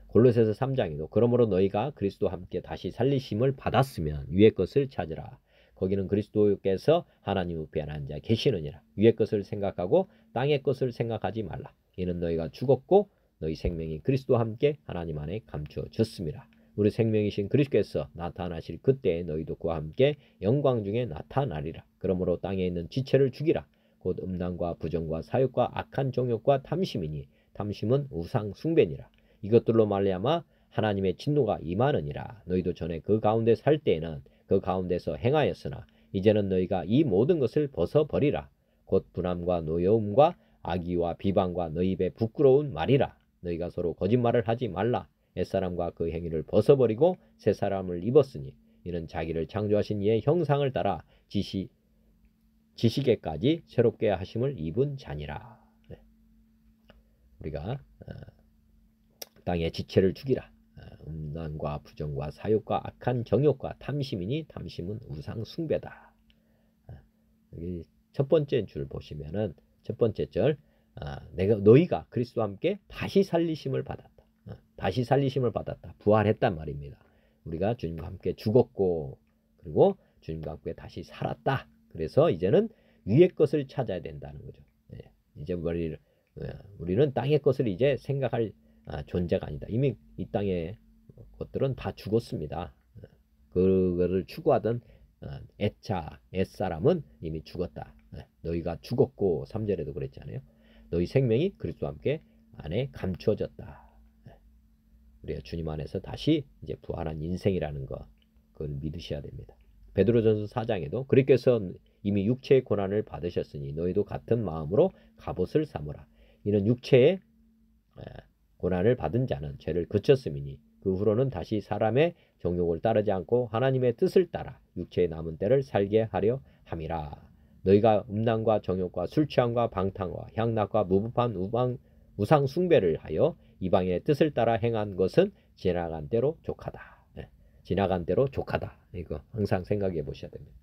골로새서 3장에도 그러므로 너희가 그리스도와 함께 다시 살리심을 받았으면 위의 것을 찾으라. 거기는 그리스도께서 하나님 우편에 앉아 계시느니라. 위의 것을 생각하고 땅의 것을 생각하지 말라. 이는 너희가 죽었고 너희 생명이 그리스도와 함께 하나님 안에 감추어졌습니다. 우리 생명이신 그리스도께서 나타나실 그때에 너희도 그와 함께 영광 중에 나타나리라. 그러므로 땅에 있는 지체를 죽이라. 곧 음란과 부정과 사욕과 악한 정욕과 탐심이니 탐심은 우상 숭배니라. 이것들로 말미암아 하나님의 진노가 임하느니라. 너희도 전에 그 가운데 살 때에는 그 가운데서 행하였으나 이제는 너희가 이 모든 것을 벗어버리라. 곧 분함과 노여움과 악의와 비방과 너희 입에 부끄러운 말이라. 너희가 서로 거짓말을 하지 말라. 옛사람과 그 행위를 벗어버리고 새 사람을 입었으니 이는 자기를 창조하신 이의 형상을 따라 지식에까지 새롭게 하심을 입은 자니라. 우리가 땅의 지체를 죽이라. 음란과 부정과 사욕과 악한 정욕과 탐심이니 탐심은 우상 숭배다. 여기 첫 번째 줄 보시면은 첫 번째 절 너희가 그리스도와 함께 다시 살리심을 받았다. 다시 살리심을 받았다. 부활했단 말입니다. 우리가 주님과 함께 죽었고 그리고 주님과 함께 다시 살았다. 그래서 이제는 위의 것을 찾아야 된다는 거죠. 이제 우리는 땅의 것을 이제 생각할 존재가 아니다. 이미 이 땅의 것들은 다 죽었습니다. 그거를 추구하던 옛사람은 이미 죽었다. 너희가 죽었고 3절에도 그랬잖아요. 너희 생명이 그리스도와 함께 안에 감추어졌다. 우리가 주님 안에서 다시 이제 부활한 인생이라는 거 그걸 믿으셔야 됩니다. 베드로전서 4장에도 그리스도께서 이미 육체의 고난을 받으셨으니 너희도 같은 마음으로 갑옷을 삼으라. 이는 육체의 고난을 받은 자는 죄를 그쳤음이니 그 후로는 다시 사람의 정욕을 따르지 않고 하나님의 뜻을 따라 육체의 남은 때를 살게 하려 함이라. 너희가 음란과 정욕과 술 취함과 방탕과 향락과 무법한 우상 숭배를 하여 이방인의 뜻을 따라 행한 것은 지나간 대로 족하다. 지나간 대로 족하다. 이거 항상 생각해 보셔야 됩니다.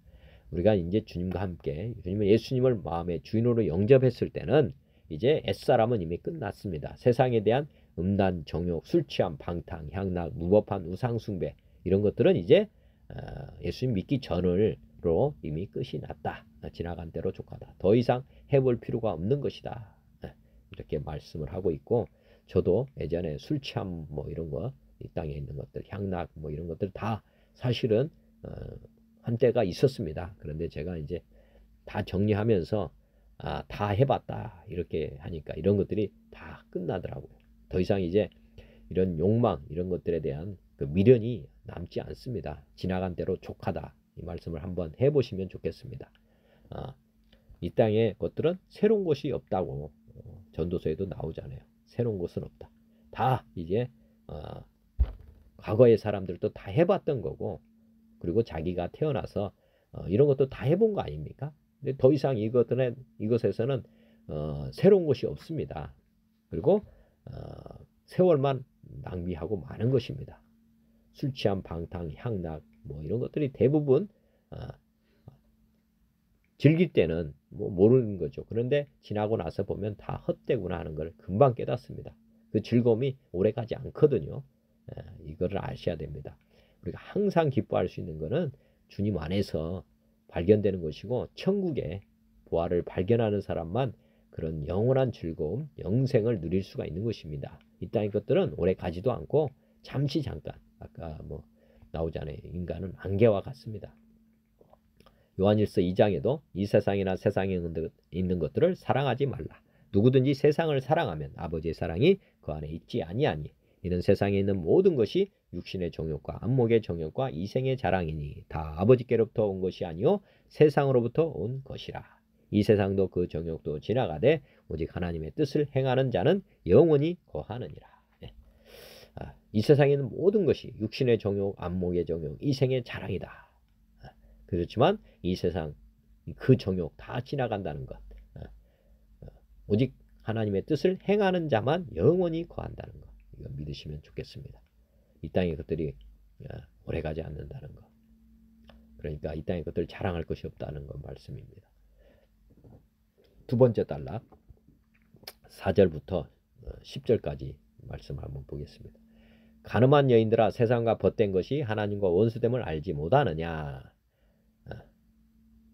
우리가 이제 주님과 함께 예수님을 마음의 주인으로 영접했을 때는 이제 옛사람은 이미 끝났습니다. 세상에 대한 음란, 정욕, 술 취함, 방탕, 향락, 무법한 우상 숭배 이런 것들은 이제 예수님 믿기 전으로 이미 끝이 났다. 지나간 대로 족하다. 더 이상 해볼 필요가 없는 것이다. 이렇게 말씀을 하고 있고 저도 예전에 술 취함 뭐 이런 거 이 땅에 있는 것들 향락 뭐 이런 것들 다 사실은 한때가 있었습니다. 그런데 제가 이제 다 정리하면서 다 해봤다 이렇게 하니까 이런 것들이 다 끝나더라고요. 더 이상 이제 이런 욕망 이런 것들에 대한 그 미련이 남지 않습니다. 지나간 대로 족하다 이 말씀을 한번 해보시면 좋겠습니다. 이 땅의 것들은 새로운 것이 없다고 전도서에도 나오잖아요. 새로운 것은 없다. 다 이제 과거의 사람들도 다 해봤던 거고 그리고 자기가 태어나서 이런 것도 다 해본 거 아닙니까? 근데 더 이상 이것에서는 새로운 것이 없습니다. 그리고 세월만 낭비하고 많은 것입니다. 술 취함, 방탕, 향락 뭐 이런 것들이 대부분 즐길 때는 뭐 모르는 거죠. 그런데 지나고 나서 보면 다 헛되구나 하는 걸 금방 깨닫습니다. 그 즐거움이 오래가지 않거든요. 이거를 아셔야 됩니다. 우리가 항상 기뻐할 수 있는 것은 주님 안에서 발견되는 것이고 천국의 부활을 발견하는 사람만 그런 영원한 즐거움, 영생을 누릴 수가 있는 것입니다. 이 땅의 것들은 오래 가지도 않고 잠시 잠깐 아까 뭐 나오잖아요. 인간은 안개와 같습니다. 요한일서 2장에도 이 세상이나 세상에 있는 것들을 사랑하지 말라. 누구든지 세상을 사랑하면 아버지의 사랑이 그 안에 있지 아니하니 이는 세상에 있는 모든 것이 육신의 정욕과 안목의 정욕과 이생의 자랑이니 다 아버지께로부터 온 것이 아니요 세상으로부터 온 것이라. 이 세상도 그 정욕도 지나가되 오직 하나님의 뜻을 행하는 자는 영원히 거하느니라. 이 세상에 있는 모든 것이 육신의 정욕, 안목의 정욕, 이생의 자랑이다. 그렇지만 이 세상 그 정욕 다 지나간다는 것. 오직 하나님의 뜻을 행하는 자만 영원히 거한다는 것. 이거 믿으시면 좋겠습니다. 이 땅의 것들이 오래가지 않는다는 것. 그러니까 이 땅의 것들 자랑할 것이 없다는 것 말씀입니다. 두 번째 단락 4절부터 10절까지 말씀을 한번 보겠습니다. 가늠한 여인들아 세상과 벗된 것이 하나님과 원수됨을 알지 못하느냐.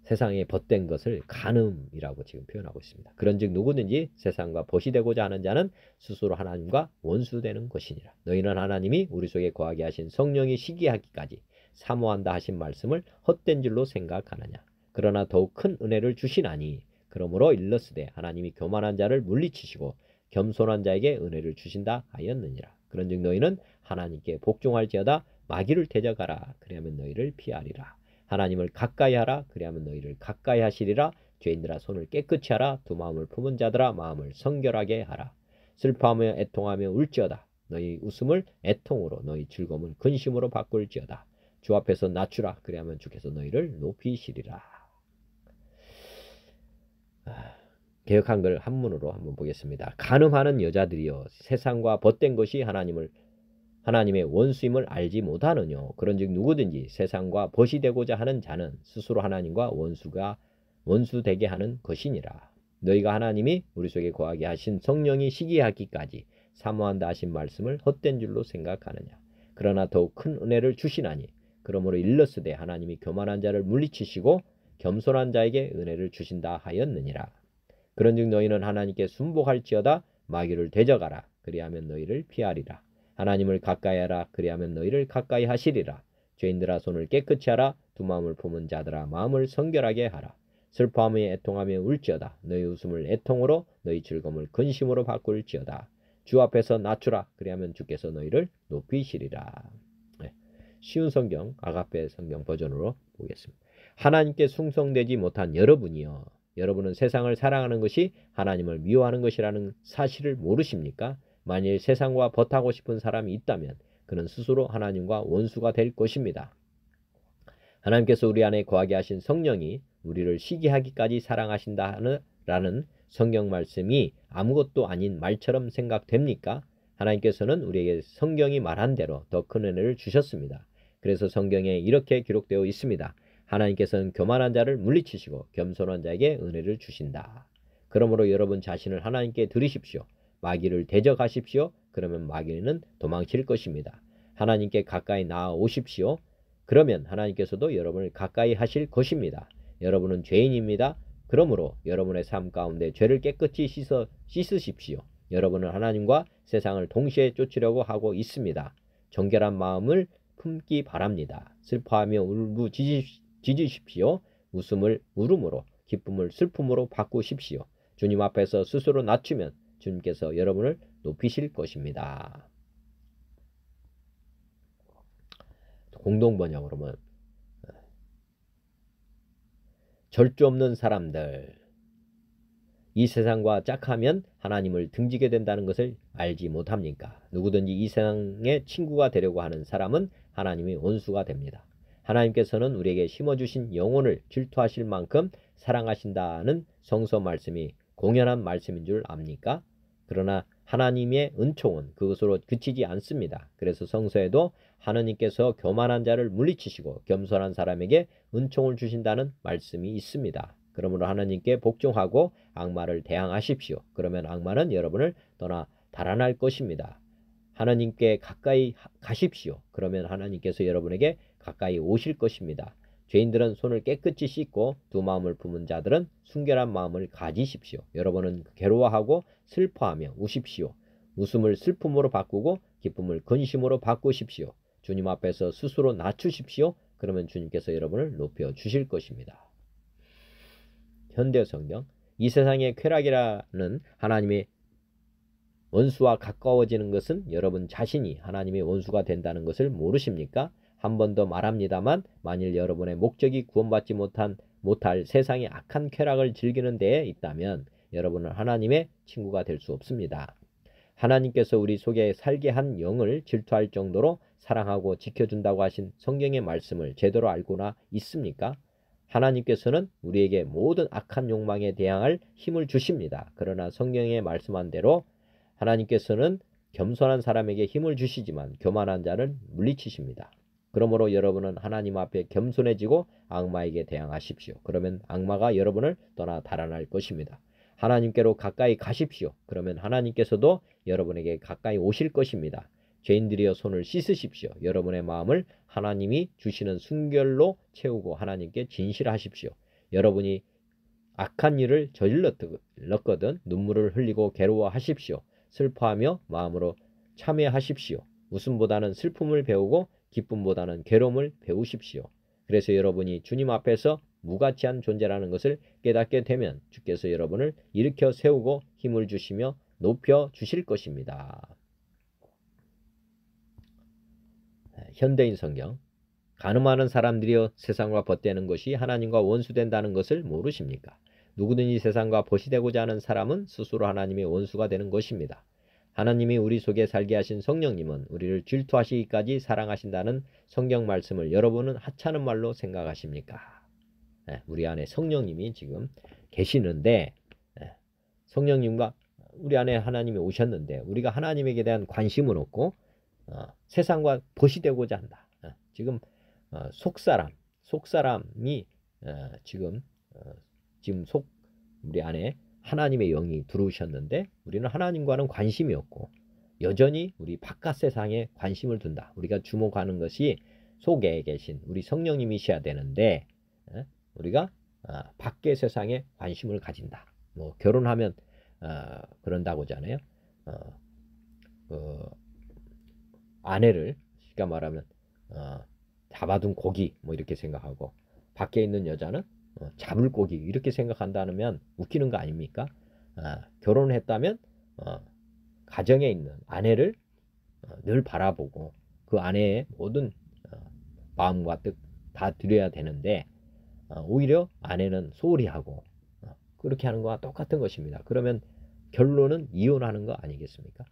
세상에 벗된 것을 간음이라고 지금 표현하고 있습니다. 그런즉 누구든지 세상과 벗이 되고자 하는 자는 스스로 하나님과 원수되는 것이니라. 너희는 하나님이 우리 속에 거하게 하신 성령이 시기하기까지 사모한다 하신 말씀을 헛된 줄로 생각하느냐. 그러나 더욱 큰 은혜를 주시나니 그러므로 일러스되 하나님이 교만한 자를 물리치시고 겸손한 자에게 은혜를 주신다 하였느니라. 그런즉 너희는 하나님께 복종할지어다 마귀를 대적하라. 그리하면 너희를 피하리라. 하나님을 가까이 하라. 그리하면 너희를 가까이 하시리라. 죄인들아 손을 깨끗이 하라. 두 마음을 품은 자들아 마음을 성결하게 하라. 슬퍼하며 애통하며 울지어다. 너희 웃음을 애통으로 너희 즐거움을 근심으로 바꿀지어다. 주 앞에서 낮추라. 그리하면 주께서 너희를 높이시리라. 개역 한글 한문으로 한번 보겠습니다. 간음하는 여자들이여 세상과 벗된 것이 하나님의 원수임을 알지 못하느뇨. 그런즉 누구든지 세상과 벗이 되고자 하는 자는 스스로 하나님과 원수가 원수 되게 하는 것이니라. 너희가 하나님이 우리 속에 거하게 하신 성령이 시기하기까지 사모한다 하신 말씀을 헛된 줄로 생각하느냐. 그러나 더욱 큰 은혜를 주시나니 그러므로 일렀으되 하나님이 교만한 자를 물리치시고 겸손한 자에게 은혜를 주신다 하였느니라. 그런즉 너희는 하나님께 순복할지어다. 마귀를 대적하라. 그리하면 너희를 피하리라. 하나님을 가까이 하라. 그리하면 너희를 가까이 하시리라. 죄인들아 손을 깨끗이 하라. 두 마음을 품은 자들아 마음을 성결하게 하라. 슬퍼하며 애통하며 울지어다. 너희 웃음을 애통으로 너희 즐거움을 근심으로 바꿀지어다. 주 앞에서 낮추라. 그리하면 주께서 너희를 높이시리라. 네. 쉬운 성경 아가페 성경 버전으로 보겠습니다. 하나님께 숭송되지 못한 여러분이요. 여러분은 세상을 사랑하는 것이 하나님을 미워하는 것이라는 사실을 모르십니까? 만일 세상과 버타고 싶은 사람이 있다면 그는 스스로 하나님과 원수가 될 것입니다. 하나님께서 우리 안에 거하게 하신 성령이 우리를 시기하기까지 사랑하신다라는 성경 말씀이 아무것도 아닌 말처럼 생각됩니까? 하나님께서는 우리에게 성경이 말한 대로 더 큰 은혜를 주셨습니다. 그래서 성경에 이렇게 기록되어 있습니다. 하나님께서는 교만한 자를 물리치시고 겸손한 자에게 은혜를 주신다. 그러므로 여러분 자신을 하나님께 드리십시오. 마귀를 대적하십시오. 그러면 마귀는 도망칠 것입니다. 하나님께 가까이 나아오십시오. 그러면 하나님께서도 여러분을 가까이 하실 것입니다. 여러분은 죄인입니다. 그러므로 여러분의 삶 가운데 죄를 깨끗이 씻으십시오. 여러분은 하나님과 세상을 동시에 쫓으려고 하고 있습니다. 정결한 마음을 품기 바랍니다. 슬퍼하며 울부짖으십시오. 웃음을 울음으로, 기쁨을 슬픔으로 바꾸십시오. 주님 앞에서 스스로 낮추면 주님께서 여러분을 높이실 것입니다. 공동번역으로 보면 절주 없는 사람들, 이 세상과 짝하면 하나님을 등지게 된다는 것을 알지 못합니까? 누구든지 이 세상의 친구가 되려고 하는 사람은 하나님의 원수가 됩니다. 하나님께서는 우리에게 심어주신 영혼을 질투하실 만큼 사랑하신다는 성서 말씀이 공연한 말씀인 줄 압니까? 그러나 하나님의 은총은 그것으로 그치지 않습니다. 그래서 성서에도 하나님께서 교만한 자를 물리치시고 겸손한 사람에게 은총을 주신다는 말씀이 있습니다. 그러므로 하나님께 복종하고 악마를 대항하십시오. 그러면 악마는 여러분을 떠나 달아날 것입니다. 하나님께 가까이 가십시오. 그러면 하나님께서 여러분에게 가까이 오실 것입니다. 죄인들은 손을 깨끗이 씻고 두 마음을 품은 자들은 순결한 마음을 가지십시오. 여러분은 괴로워하고 슬퍼하며 우십시오. 웃음을 슬픔으로 바꾸고 기쁨을 근심으로 바꾸십시오. 주님 앞에서 스스로 낮추십시오. 그러면 주님께서 여러분을 높여 주실 것입니다. 현대성경, 이 세상의 쾌락이라는 하나님의 원수와 가까워지는 것은 여러분 자신이 하나님의 원수가 된다는 것을 모르십니까? 한 번 더 말합니다만 만일 여러분의 목적이 구원받지 못할 세상의 악한 쾌락을 즐기는 데에 있다면 여러분은 하나님의 친구가 될 수 없습니다. 하나님께서 우리 속에 살게 한 영을 질투할 정도로 사랑하고 지켜준다고 하신 성경의 말씀을 제대로 알고나 있습니까? 하나님께서는 우리에게 모든 악한 욕망에 대항할 힘을 주십니다. 그러나 성경에 말씀한 대로 하나님께서는 겸손한 사람에게 힘을 주시지만 교만한 자는 물리치십니다. 그러므로 여러분은 하나님 앞에 겸손해지고 악마에게 대항하십시오. 그러면 악마가 여러분을 떠나 달아날 것입니다. 하나님께로 가까이 가십시오. 그러면 하나님께서도 여러분에게 가까이 오실 것입니다. 죄인들이여 손을 씻으십시오. 여러분의 마음을 하나님이 주시는 순결로 채우고 하나님께 진실하십시오. 여러분이 악한 일을 저질렀거든 눈물을 흘리고 괴로워하십시오. 슬퍼하며 마음으로 참회하십시오. 웃음보다는 슬픔을 배우고 기쁨보다는 괴로움을 배우십시오. 그래서 여러분이 주님 앞에서 무가치한 존재라는 것을 깨닫게 되면 주께서 여러분을 일으켜 세우고 힘을 주시며 높여 주실 것입니다. 현대인 성경, 가늠하는 사람들이여 세상과 벗대는 것이 하나님과 원수된다는 것을 모르십니까? 누구든지 세상과 벗이되고자 하는 사람은 스스로 하나님의 원수가 되는 것입니다. 하나님이 우리 속에 살게 하신 성령님은 우리를 질투하시기까지 사랑하신다는 성경 말씀을 여러분은 하찮은 말로 생각하십니까? 우리 안에 성령님이 지금 계시는데 성령님과 우리 안에 하나님이 오셨는데 우리가 하나님에게 대한 관심은 없고 세상과 벗이되고자 한다. 지금 속사람이 지금 지금 우리 안에 하나님의 영이 들어오셨는데 우리는 하나님과는 관심이 없고 여전히 우리 바깥 세상에 관심을 둔다. 우리가 주목하는 것이 속에 계신 우리 성령님이셔야 되는데 우리가 밖의 세상에 관심을 가진다. 뭐 결혼하면 그런다고 하잖아요. 아내를 쉽게 말하면 잡아둔 고기 뭐 이렇게 생각하고 밖에 있는 여자는 잡을 고기 이렇게 생각한다면 웃기는 거 아닙니까? 결혼을 했다면 가정에 있는 아내를 늘 바라보고 그 아내의 모든 마음과 뜻 다 드려야 되는데 오히려 아내는 소홀히 하고 그렇게 하는 거와 똑같은 것입니다. 그러면 결론은 이혼하는 거 아니겠습니까?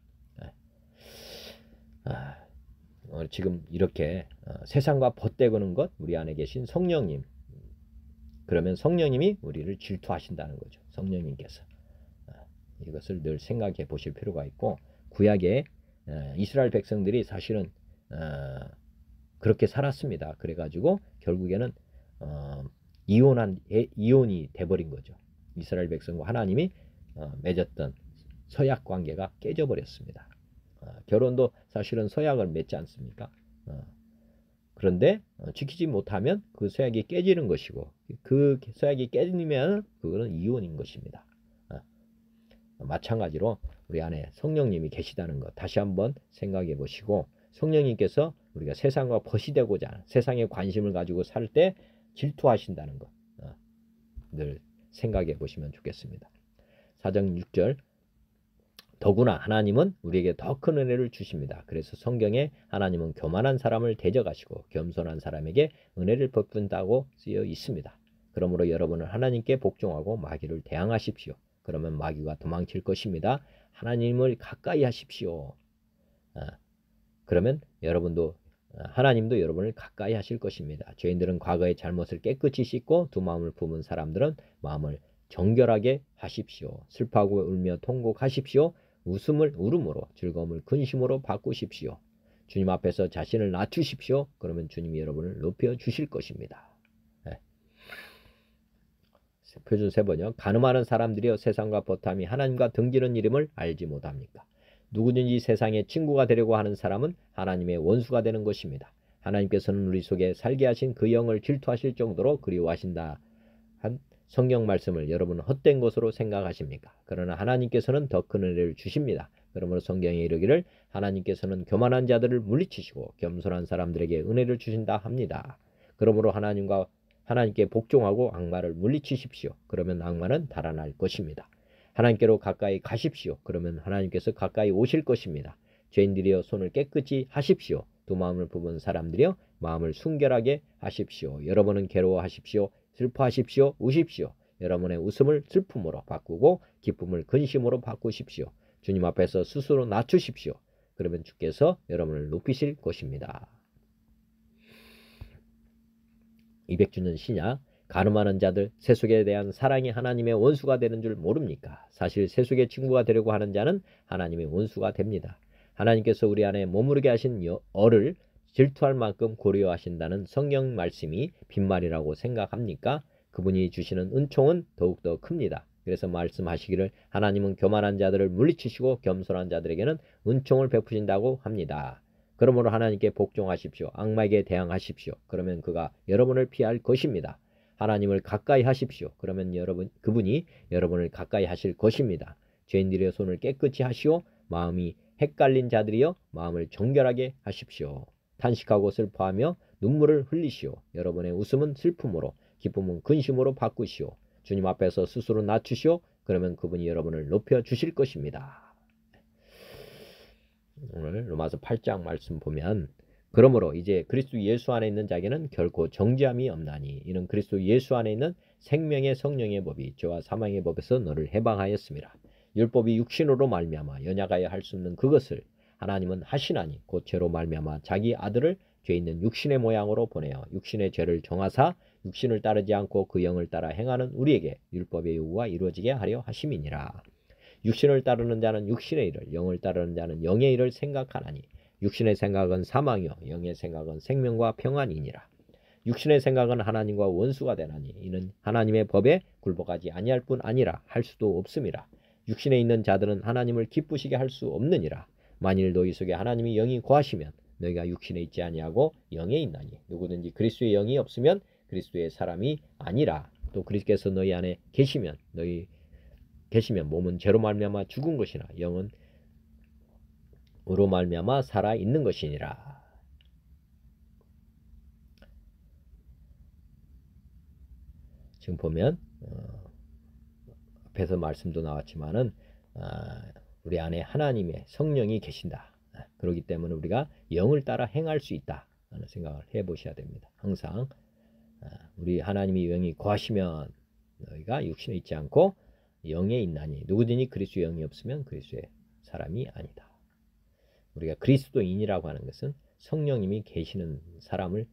지금 이렇게 세상과 벗대거는 것 우리 안에 계신 성령님, 그러면 성령님이 우리를 질투하신다는 거죠. 성령님께서 이것을 늘 생각해 보실 필요가 있고, 구약의 이스라엘 백성들이 사실은 그렇게 살았습니다. 그래가지고 결국에는 이혼이 돼버린 거죠. 이스라엘 백성과 하나님이 맺었던 서약 관계가 깨져버렸습니다. 결혼도 사실은 서약을 맺지 않습니까? 그런데 지키지 못하면 그 서약이 깨지는 것이고, 그 서약이 깨지면 그거는 이혼인 것입니다. 마찬가지로 우리 안에 성령님이 계시다는 것 다시 한번 생각해 보시고, 성령님께서 우리가 세상과 벗이 되고자 하는, 세상에 관심을 가지고 살 때 질투하신다는 것 늘 생각해 보시면 좋겠습니다. 4장 6절, 더구나 하나님은 우리에게 더 큰 은혜를 주십니다. 그래서 성경에 하나님은 교만한 사람을 대적하시고 겸손한 사람에게 은혜를 베푼다고 쓰여 있습니다. 그러므로 여러분은 하나님께 복종하고 마귀를 대항하십시오. 그러면 마귀가 도망칠 것입니다. 하나님을 가까이 하십시오. 그러면 하나님도 여러분을 가까이 하실 것입니다. 죄인들은 과거의 잘못을 깨끗이 씻고 두 마음을 품은 사람들은 마음을 정결하게 하십시오. 슬퍼하고 울며 통곡하십시오. 웃음을 울음으로, 즐거움을 근심으로 바꾸십시오. 주님 앞에서 자신을 낮추십시오. 그러면 주님이 여러분을 높여 주실 것입니다. 표준 세번역, 가늠하는 사람들이여 세상과 버탐이 하나님과 등지는 이름을 알지 못합니까? 누구든지 세상의 친구가 되려고 하는 사람은 하나님의 원수가 되는 것입니다. 하나님께서는 우리 속에 살게 하신 그 영을 질투하실 정도로 그리워하신다 한 성경 말씀을 여러분은 헛된 것으로 생각하십니까? 그러나 하나님께서는 더 큰 은혜를 주십니다. 그러므로 성경에 이르기를 하나님께서는 교만한 자들을 물리치시고 겸손한 사람들에게 은혜를 주신다 합니다. 그러므로 하나님께 복종하고 악마를 물리치십시오. 그러면 악마는 달아날 것입니다. 하나님께로 가까이 가십시오. 그러면 하나님께서 가까이 오실 것입니다. 죄인들이여 손을 깨끗이 하십시오. 두 마음을 품은 사람들이여 마음을 순결하게 하십시오. 여러분은 괴로워하십시오. 슬퍼하십시오. 우십시오. 여러분의 웃음을 슬픔으로 바꾸고 기쁨을 근심으로 바꾸십시오. 주님 앞에서 스스로 낮추십시오. 그러면 주께서 여러분을 높이실 것입니다. 200주년 신약, 가늠하는 자들, 세속에 대한 사랑이 하나님의 원수가 되는 줄 모릅니까? 사실 세속의 친구가 되려고 하는 자는 하나님의 원수가 됩니다. 하나님께서 우리 안에 머무르게 하신 어를 질투할 만큼 고려하신다는 성경 말씀이 빈말이라고 생각합니까? 그분이 주시는 은총은 더욱더 큽니다. 그래서 말씀하시기를 하나님은 교만한 자들을 물리치시고 겸손한 자들에게는 은총을 베푸신다고 합니다. 그러므로 하나님께 복종하십시오. 악마에게 대항하십시오. 그러면 그가 여러분을 피할 것입니다. 하나님을 가까이 하십시오. 그러면 그분이 여러분을 가까이 하실 것입니다. 죄인들의 손을 깨끗이 하시오. 마음이 헷갈린 자들이여 마음을 정결하게 하십시오. 탄식하고 슬퍼하며 눈물을 흘리시오. 여러분의 웃음은 슬픔으로, 기쁨은 근심으로 바꾸시오. 주님 앞에서 스스로 낮추시오. 그러면 그분이 여러분을 높여 주실 것입니다. 오늘 로마서 8장 말씀 보면, 그러므로 이제 그리스도 예수 안에 있는 자에게는 결코 정죄함이 없나니 이는 그리스도 예수 안에 있는 생명의 성령의 법이 죄와 사망의 법에서 너를 해방하였습니다. 율법이 육신으로 말미암아 연약하여 할 수 없는 그것을 하나님은 하시나니 곧 죄로 말미암아 자기 아들을 죄 있는 육신의 모양으로 보내어 육신의 죄를 정하사 육신을 따르지 않고 그 영을 따라 행하는 우리에게 율법의 요구가 이루어지게 하려 하심이니라. 육신을 따르는 자는 육신의 일을, 영을 따르는 자는 영의 일을 생각하나니 육신의 생각은 사망이요 영의 생각은 생명과 평안이니라. 육신의 생각은 하나님과 원수가 되나니 이는 하나님의 법에 굴복하지 아니할 뿐 아니라 할 수도 없음이라. 육신에 있는 자들은 하나님을 기쁘시게 할 수 없느니라. 만일 너희 속에 하나님이 영이 거하시면 너희가 육신에 있지 아니하고 영에 있나니 누구든지 그리스도의 영이 없으면 그리스도의 사람이 아니라. 또 그리스도께서 너희 안에 계시면 몸은 죄로 말미암아 죽은 것이나 영은 으로 말미암아 살아 있는 것이니라. 지금 보면 앞에서 말씀도 나왔지만은 우리 안에 하나님의 성령이 계신다. 그렇기 때문에 우리가 영을 따라 행할 수 있다 하는 생각을 해보셔야 됩니다. 항상 우리 하나님이 영이 거하시면 너희가 육신에 있지 않고 영에 있나니 누구든지 그리스도의 영이 없으면 그리스도의 사람이 아니다. 우리가 그리스도인이라고 하는 것은 성령님이 계시는 사람을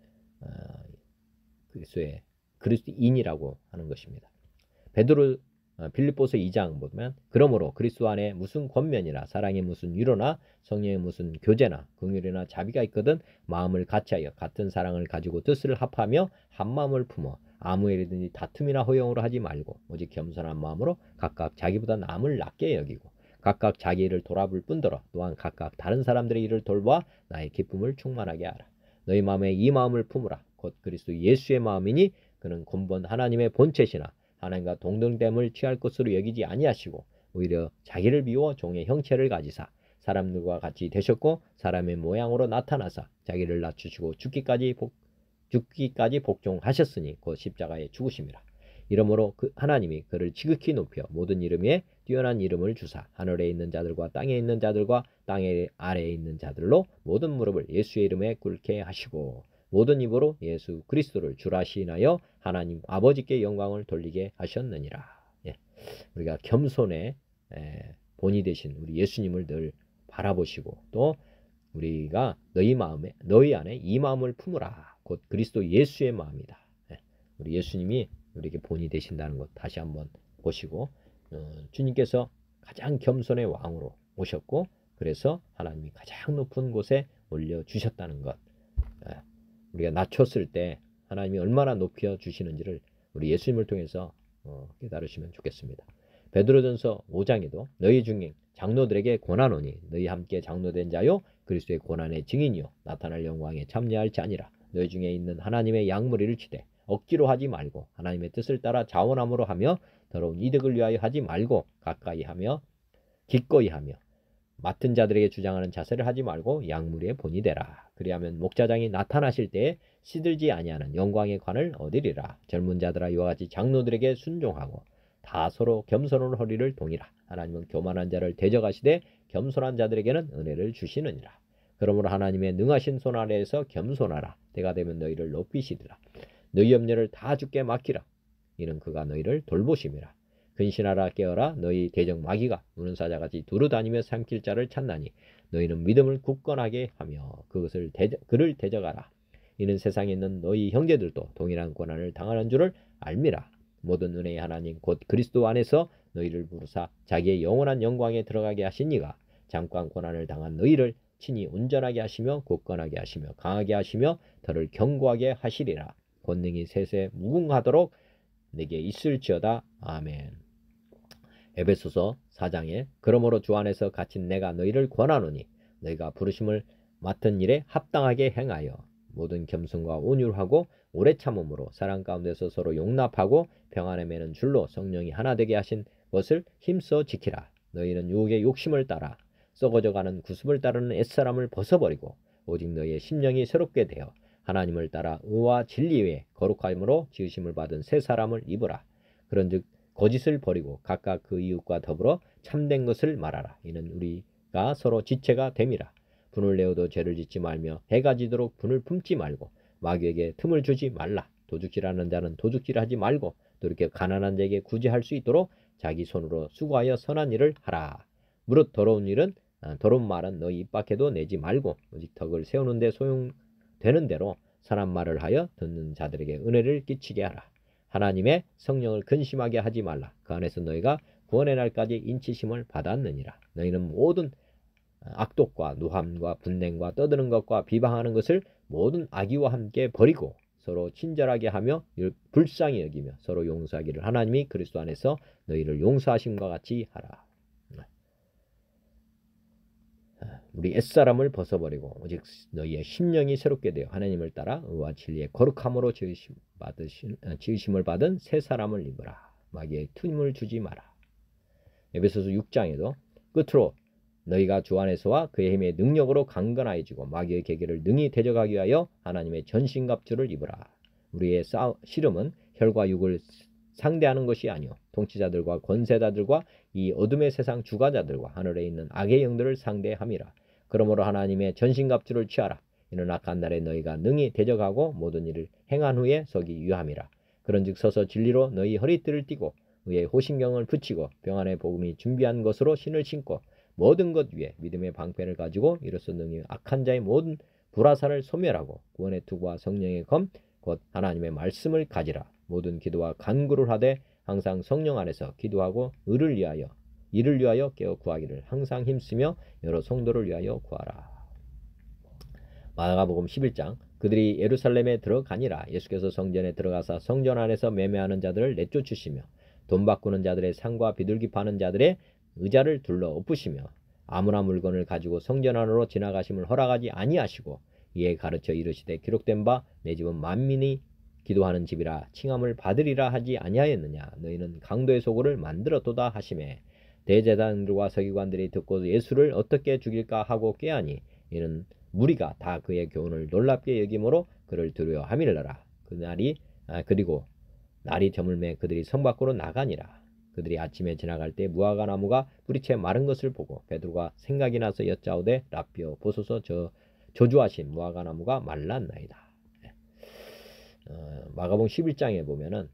그리스도인이라고 하는 것입니다. 베드로 빌립보서 2장 보면 그러므로 그리스도 안에 무슨 권면이나 사랑의 무슨 위로나 성령의 무슨 교제나 긍휼이나 자비가 있거든 마음을 같이하여 같은 사랑을 가지고 뜻을 합하며 한 마음을 품어 아무 일이든지 다툼이나 허용으로 하지 말고 오직 겸손한 마음으로 각각 자기보다 남을 낮게 여기고 각각 자기 일을 돌아볼 뿐더러 또한 각각 다른 사람들의 일을 돌봐 나의 기쁨을 충만하게 하라. 너희 마음에 이 마음을 품으라. 곧 그리스도 예수의 마음이니 그는 근본 하나님의 본체시나 하나님과 동등됨을 취할 것으로 여기지 아니하시고 오히려 자기를 비워 종의 형체를 가지사 사람들과 같이 되셨고 사람의 모양으로 나타나사 자기를 낮추시고 죽기까지 복종하셨으니 곧 십자가에 죽으심이라. 이러므로 하나님이 그를 지극히 높여 모든 이름 위에 뛰어난 이름을 주사 하늘에 있는 자들과 땅에 있는 자들과 땅 아래에 있는 자들로 모든 무릎을 예수의 이름에 꿇게 하시고 모든 입으로 예수 그리스도를 주라 시인하여 하나님 아버지께 영광을 돌리게 하셨느니라. 예. 우리가 겸손의 본이 되신 우리 예수님을 늘 바라보시고 또 우리가 너희 안에 이 마음을 품으라. 곧 그리스도 예수의 마음이다. 예. 우리 예수님이 우리에게 본이 되신다는 것 다시 한번 보시고 주님께서 가장 겸손의 왕으로 오셨고 그래서 하나님이 가장 높은 곳에 올려주셨다는 것. 우리가 낮췄을 때 하나님이 얼마나 높여 주시는지를 우리 예수님을 통해서 깨달으시면 좋겠습니다. 베드로전서 5장에도 너희 중에 장로들에게 권하노니 너희 함께 장로된 자요 그리스도의 고난의 증인이요 나타날 영광에 참여할지 아니라 너희 중에 있는 하나님의 양무리를 치되 억지로 하지 말고 하나님의 뜻을 따라 자원함으로 하며 더러운 이득을 위하여 하지 말고 기꺼이 하며 맡은 자들에게 주장하는 자세를 하지 말고 양무리의 본이 되라. 그리하면 목자장이 나타나실 때에 시들지 아니하는 영광의 관을 얻으리라. 젊은 자들아 이와 같이 장로들에게 순종하고 다 서로 겸손한 허리를 동이라. 하나님은 교만한 자를 대적하시되 겸손한 자들에게는 은혜를 주시느니라. 그러므로 하나님의 능하신 손 아래에서 겸손하라. 때가 되면 너희를 높이시리라. 너희 염려를 다 주께 맡기라. 이는 그가 너희를 돌보심이라. 근신하라 깨어라. 너희 대적 마귀가 우는 사자같이 두루다니며 삼킬 자를 찾나니 너희는 믿음을 굳건하게 하며 그를 대적하라. 이는 세상에 있는 너희 형제들도 동일한 고난을 당하는 줄을 알미라. 모든 은혜의 하나님 곧 그리스도 안에서 너희를 부르사 자기의 영원한 영광에 들어가게 하신 이가 잠깐 고난을 당한 너희를 친히 온전하게 하시며 굳건하게 하시며 강하게 하시며 더를 견고하게 하시리라. 권능이 세세 무궁하도록 내게 있을지어다. 아멘. 에베소서 4장에 그러므로 주 안에서 갇힌 내가 너희를 권하노니 너희가 부르심을 맡은 일에 합당하게 행하여 모든 겸손과 온유하고 오래 참음으로 사랑 가운데서 서로 용납하고 평안에 매는 줄로 성령이 하나 되게 하신 것을 힘써 지키라. 너희는 유혹의 욕심을 따라 썩어져가는 구습을 따르는 옛사람을 벗어버리고 오직 너희의 심령이 새롭게 되어 하나님을 따라 의와 진리 외에 거룩함으로 지으심을 받은 새 사람을 입으라. 그런즉 거짓을 버리고 각각 그 이웃과 더불어 참된 것을 말하라. 이는 우리가 서로 지체가 됨이라. 분을 내어도 죄를 짓지 말며 해가 지도록 분을 품지 말고 마귀에게 틈을 주지 말라. 도둑질하는 자는 도둑질하지 말고 또 이렇게 가난한 자에게 구제할 수 있도록 자기 손으로 수고하여 선한 일을 하라. 무릇 더러운 말은 너희 입 밖에도 내지 말고 오직 덕을 세우는 데 소용되는 대로 선한 말을 하여 듣는 자들에게 은혜를 끼치게 하라. 하나님의 성령을 근심하게 하지 말라. 그 안에서 너희가 구원의 날까지 인치심을 받았느니라. 너희는 모든 악독과 노함과 분냉과 떠드는 것과 비방하는 것을 모든 악의와 함께 버리고 서로 친절하게 하며 불쌍히 여기며 서로 용서하기를 하나님이 그리스도 안에서 너희를 용서하심과 같이 하라. 우리 옛사람을 벗어버리고 오직 너희의 심령이 새롭게 되어 하나님을 따라 의와 진리의 거룩함으로 지으심을 받은 새 사람을 입으라. 마귀의 틈을 주지 마라. 에베소서 6장에도 끝으로 너희가 주 안에서와 그의 힘의 능력으로 강건하여지고 마귀의 계계를 능히 대적하기 위하여 하나님의 전신갑주를 입으라. 우리의 씨름은 혈과 육을 상대하는 것이 아니요 통치자들과 권세자들과 이 어둠의 세상 주관자들과 하늘에 있는 악의 영들을 상대함이라. 그러므로 하나님의 전신갑주를 취하라. 이는 악한 날에 너희가 능히 대적하고 모든 일을 행한 후에 서기 유함이라. 그런즉 서서 진리로 너희 허리띠를 띠고 의의 호신경을 붙이고 평안의 복음이 준비한 것으로 신을 신고 모든 것 위에 믿음의 방패를 가지고 이로써 능히 악한 자의 모든 불화살을 소멸하고 구원의 투구와 성령의 검 곧 하나님의 말씀을 가지라. 모든 기도와 간구를 하되 항상 성령 안에서 기도하고 이를 위하여 깨어 구하기를 항상 힘쓰며 여러 성도를 위하여 구하라. 마가복음 11장 그들이 예루살렘에 들어가니라. 예수께서 성전에 들어가사 성전 안에서 매매하는 자들을 내쫓으시며 돈 바꾸는 자들의 상과 비둘기 파는 자들의 의자를 둘러 엎으시며 아무나 물건을 가지고 성전 안으로 지나가심을 허락하지 아니하시고 이에 가르쳐 이르시되 기록된 바 내 집은 만민이 기도하는 집이라 칭함을 받으리라 하지 아니하였느냐. 너희는 강도의 소굴을 만들었도다 하시매 대제사장들과 서기관들이 듣고 예수를 어떻게 죽일까 하고 꾀하니 이는 무리가 다 그의 교훈을 놀랍게 여김으로 그를 두려워함이라. 그리고 날이 저물매 그들이 성 밖으로 나가니라. 그들이 아침에 지나갈 때 무화과 나무가 뿌리채 마른 것을 보고 베드로가 생각이 나서 여짜오되 라삐어 보소서 저 저주하신 무화과 나무가 말랐나이다. 마가복음 11장에 보면은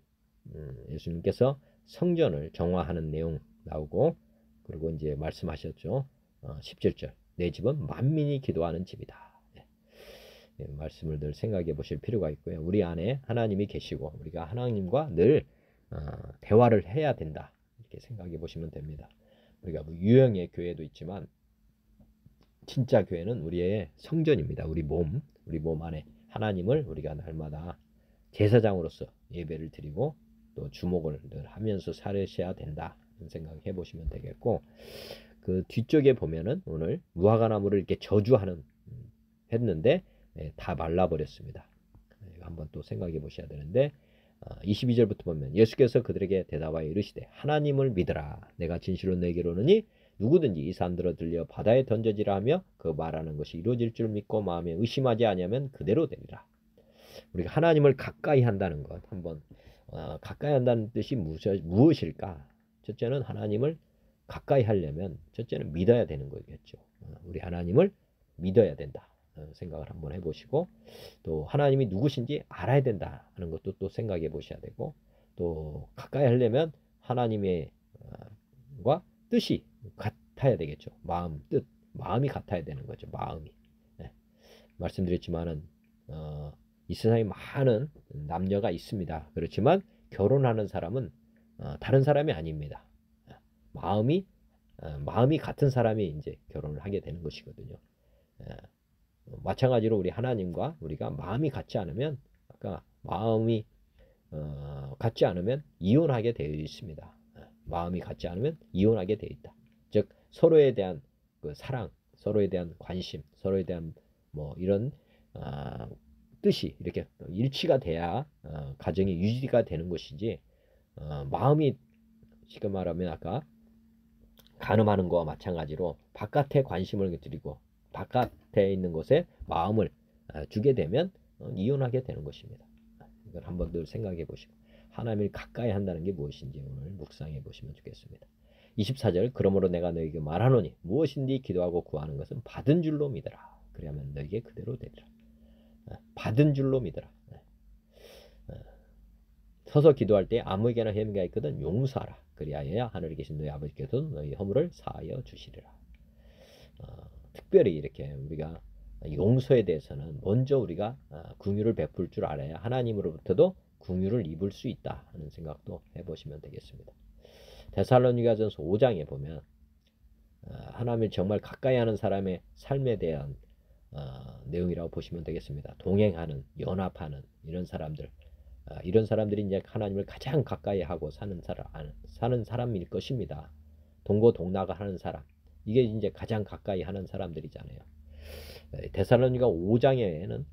예수님께서 성전을 정화하는 내용 나오고 그리고 이제 말씀하셨죠. 17절 내 집은 만민이 기도하는 집이다. 말씀을 늘 생각해 보실 필요가 있고요. 우리 안에 하나님이 계시고 우리가 하나님과 늘 대화를 해야 된다. 이렇게 생각해 보시면 됩니다. 우리가 뭐 유형의 교회도 있지만 진짜 교회는 우리의 성전입니다. 우리 몸 안에 하나님을 우리가 날마다 제사장으로서 예배를 드리고 또 주목을 늘 하면서 살으셔야 된다. 생각해 보시면 되겠고 그 뒤쪽에 보면은 오늘 무화과 나무를 이렇게 저주하는 했는데 다 말라버렸습니다. 한번 또 생각해 보셔야 되는데 22절부터 보면 예수께서 그들에게 대답하여 이르시되 하나님을 믿으라. 내가 진실로 너에게 이르노니 누구든지 이 산들어 들려 바다에 던져지라 하며 그 말하는 것이 이루어질 줄 믿고 마음에 의심하지 아니하면 그대로 되리라. 우리가 하나님을 가까이 한다는 것 한번 가까이 한다는 뜻이 무엇일까? 첫째는 하나님을 가까이 하려면 첫째는 믿어야 되는 거겠죠. 우리 하나님을 믿어야 된다 생각을 한번 해보시고 또 하나님이 누구신지 알아야 된다 하는 것도 또 생각해 보셔야 되고 또 가까이 하려면 하나님의 과 뜻이 같아야 되겠죠. 마음이 같아야 되는 거죠. 마음이. 말씀드렸지만은 이 세상에 많은 남녀가 있습니다. 그렇지만 결혼하는 사람은 다른 사람이 아닙니다. 마음이 같은 사람이 이제 결혼을 하게 되는 것이거든요. 마찬가지로 우리 하나님과 우리가 마음이 같지 않으면 아까 마음이 같지 않으면 이혼하게 되어 있습니다. 마음이 같지 않으면 이혼하게 되어 있다. 즉 서로에 대한 그 사랑, 서로에 대한 관심, 서로에 대한 뭐 이런 뜻이 이렇게 일치가 돼야 가정이 유지가 되는 것이지 마음이 지금 말하면 아까 간음하는 거와 마찬가지로 바깥에 관심을 드리고 바깥에 있는 것에 마음을 주게 되면 이혼하게 되는 것입니다. 이걸 한번 늘 생각해 보시고 하나님을 가까이 한다는 게 무엇인지 오늘 묵상해 보시면 좋겠습니다. 24절 그러므로 내가 너에게 말하노니 무엇인지 기도하고 구하는 것은 받은 줄로 믿으라. 그리하면 너에게 그대로 되리라. 받은 줄로 믿으라. 서서 기도할 때 아무에게나 혐의가 있거든 용서하라. 그리하여야 하늘에 계신 너희 아버지께서 너희 허물을 사하여 주시리라. 특별히 이렇게 우리가 용서에 대해서는 먼저 우리가 긍휼을 베풀 줄 알아야 하나님으로부터도 긍휼을 입을 수 있다 하는 생각도 해보시면 되겠습니다. 데살로니가전서 5장에 보면 하나님을 정말 가까이 하는 사람의 삶에 대한 내용이라고 보시면 되겠습니다. 동행하는, 연합하는 이런 사람들, 이런 사람들이 이제 하나님을 가장 가까이 하고 사는 사람일 것입니다. 동고동락을 하는 사람, 이게 이제 가장 가까이 하는 사람들이잖아요. 데살로니가 5장에는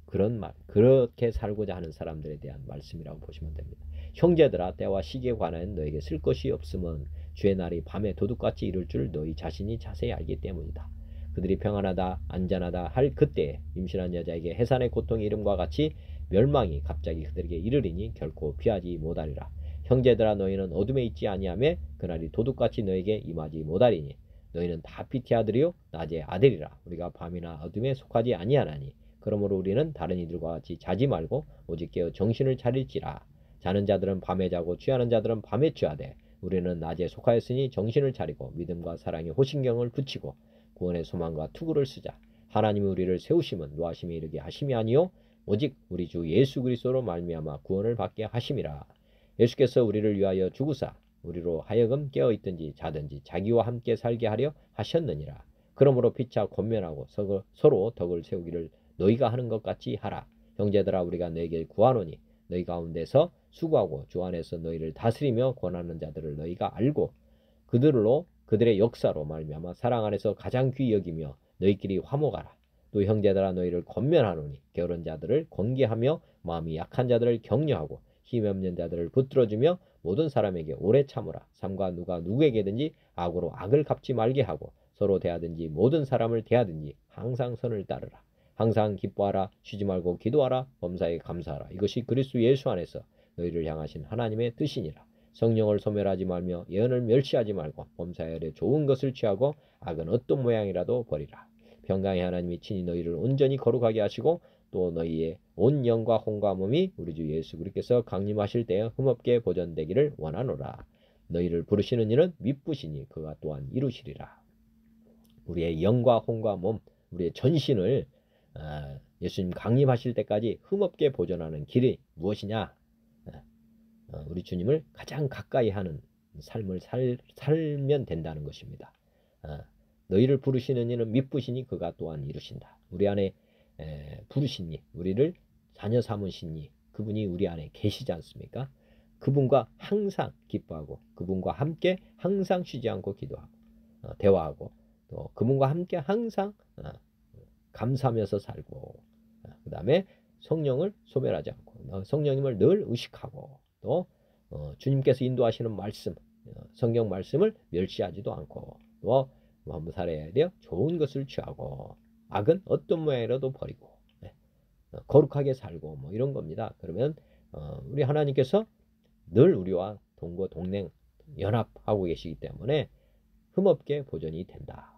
그렇게 살고자 하는 사람들에 대한 말씀이라고 보시면 됩니다. 형제들아, 때와 시기에 관하여 너에게 쓸 것이 없음은 주의 날이 밤에 도둑같이 이룰 줄 너희 자신이 자세히 알기 때문이다. 그들이 평안하다 안전하다 할 그때에 임신한 여자에게 해산의 고통이 이름과 같이 멸망이 갑자기 그들에게 이르리니 결코 피하지 못하리라. 형제들아, 너희는 어둠에 있지 아니하며 그날이 도둑같이 너에게 임하지 못하리니 너희는 다 빛의 아들이요 낮의 아들이라. 우리가 밤이나 어둠에 속하지 아니하나니 그러므로 우리는 다른 이들과 같이 자지 말고 오직 깨어 정신을 차릴지라. 자는 자들은 밤에 자고 취하는 자들은 밤에 취하되 우리는 낮에 속하였으니 정신을 차리고 믿음과 사랑에 호신경을 붙이고 구원의 소망과 투구를 쓰자. 하나님이 우리를 세우심은 노하심에 이르게 하심이 아니요 오직 우리 주 예수 그리스도로 말미암아 구원을 받게 하심이라. 예수께서 우리를 위하여 죽으사 우리로 하여금 깨어있든지 자든지 자기와 함께 살게 하려 하셨느니라. 그러므로 피차 권면하고 서로 덕을 세우기를 너희가 하는 것 같이 하라. 형제들아, 우리가 너에게 구하노니 너희 가운데서 수고하고 주 안에서 너희를 다스리며 권하는 자들을 너희가 알고 그들의 역사로 말미암아 사랑 안에서 가장 귀히 여기며 너희끼리 화목하라. 또 형제들아, 너희를 권면하노니 게으른 자들을 권계하며 마음이 약한 자들을 격려하고 힘이 없는 자들을 붙들어주며 모든 사람에게 오래 참으라. 삼가 누가 누구에게든지 악으로 악을 갚지 말게 하고 서로 대하든지 모든 사람을 대하든지 항상 선을 따르라. 항상 기뻐하라. 쉬지 말고 기도하라. 범사에 감사하라. 이것이 그리스도 예수 안에서 너희를 향하신 하나님의 뜻이니라. 성령을 소멸하지 말며 예언을 멸시하지 말고 범사에 아래 좋은 것을 취하고 악은 어떤 모양이라도 버리라. 평강의 하나님이 친히 너희를 온전히 거룩하게 하시고 또 너희의 온 영과 혼과 몸이 우리 주 예수 그리스도께서 강림하실 때에 흠없게 보존되기를 원하노라. 너희를 부르시는 이는 미쁘시니 그가 또한 이루시리라. 우리의 영과 혼과 몸, 우리의 전신을 예수님 강림하실 때까지 흠없게 보존하는 길이 무엇이냐? 우리 주님을 가장 가까이 하는 삶을 살면 된다는 것입니다. 너희를 부르시는 이는 미쁘시니 그가 또한 이루신다. 우리 안에 부르시니, 우리를 자녀 삼으시니 그분이 우리 안에 계시지 않습니까? 그분과 항상 기뻐하고 그분과 함께 항상 쉬지 않고 기도하고 대화하고 또 그분과 함께 항상 감사하면서 살고 그 다음에 성령을 소멸하지 않고 성령님을 늘 의식하고 또 주님께서 인도하시는 말씀, 성경 말씀을 멸시하지도 않고 또 마음 살아야 돼요. 좋은 것을 취하고 악은 어떤 모양이라도 버리고 거룩하게 살고 뭐 이런 겁니다. 그러면 우리 하나님께서 늘 우리와 동거 동행 연합하고 계시기 때문에 흠없게 보존이 된다.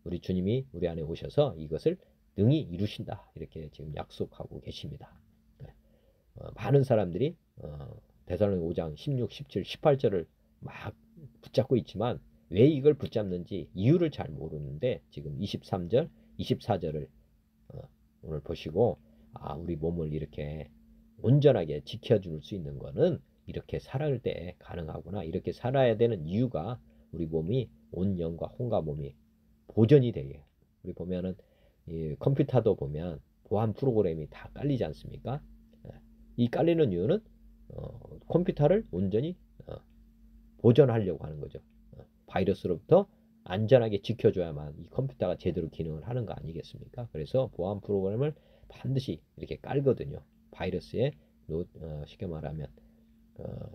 우리 주님이 우리 안에 오셔서 이것을 능히 이루신다. 이렇게 지금 약속하고 계십니다. 많은 사람들이 데살로니가 5장 16, 17, 18절을 막 붙잡고 있지만 왜 이걸 붙잡는지 이유를 잘 모르는데 지금 23절, 24절을 오늘 보시고 우리 몸을 이렇게 온전하게 지켜줄 수 있는 거는 이렇게 살아갈 때 가능하구나. 이렇게 살아야 되는 이유가 우리 몸이 온 영과 혼과 몸이 보존이 되게. 우리 보면은 이 컴퓨터도 보면 보안 프로그램이 다 깔리지 않습니까? 이 깔리는 이유는 컴퓨터를 온전히 보존하려고 하는 거죠. 바이러스로부터 안전하게 지켜줘야만 이 컴퓨터가 제대로 기능을 하는 거 아니겠습니까? 그래서 보안 프로그램을 반드시 이렇게 깔거든요. 바이러스에 쉽게 말하면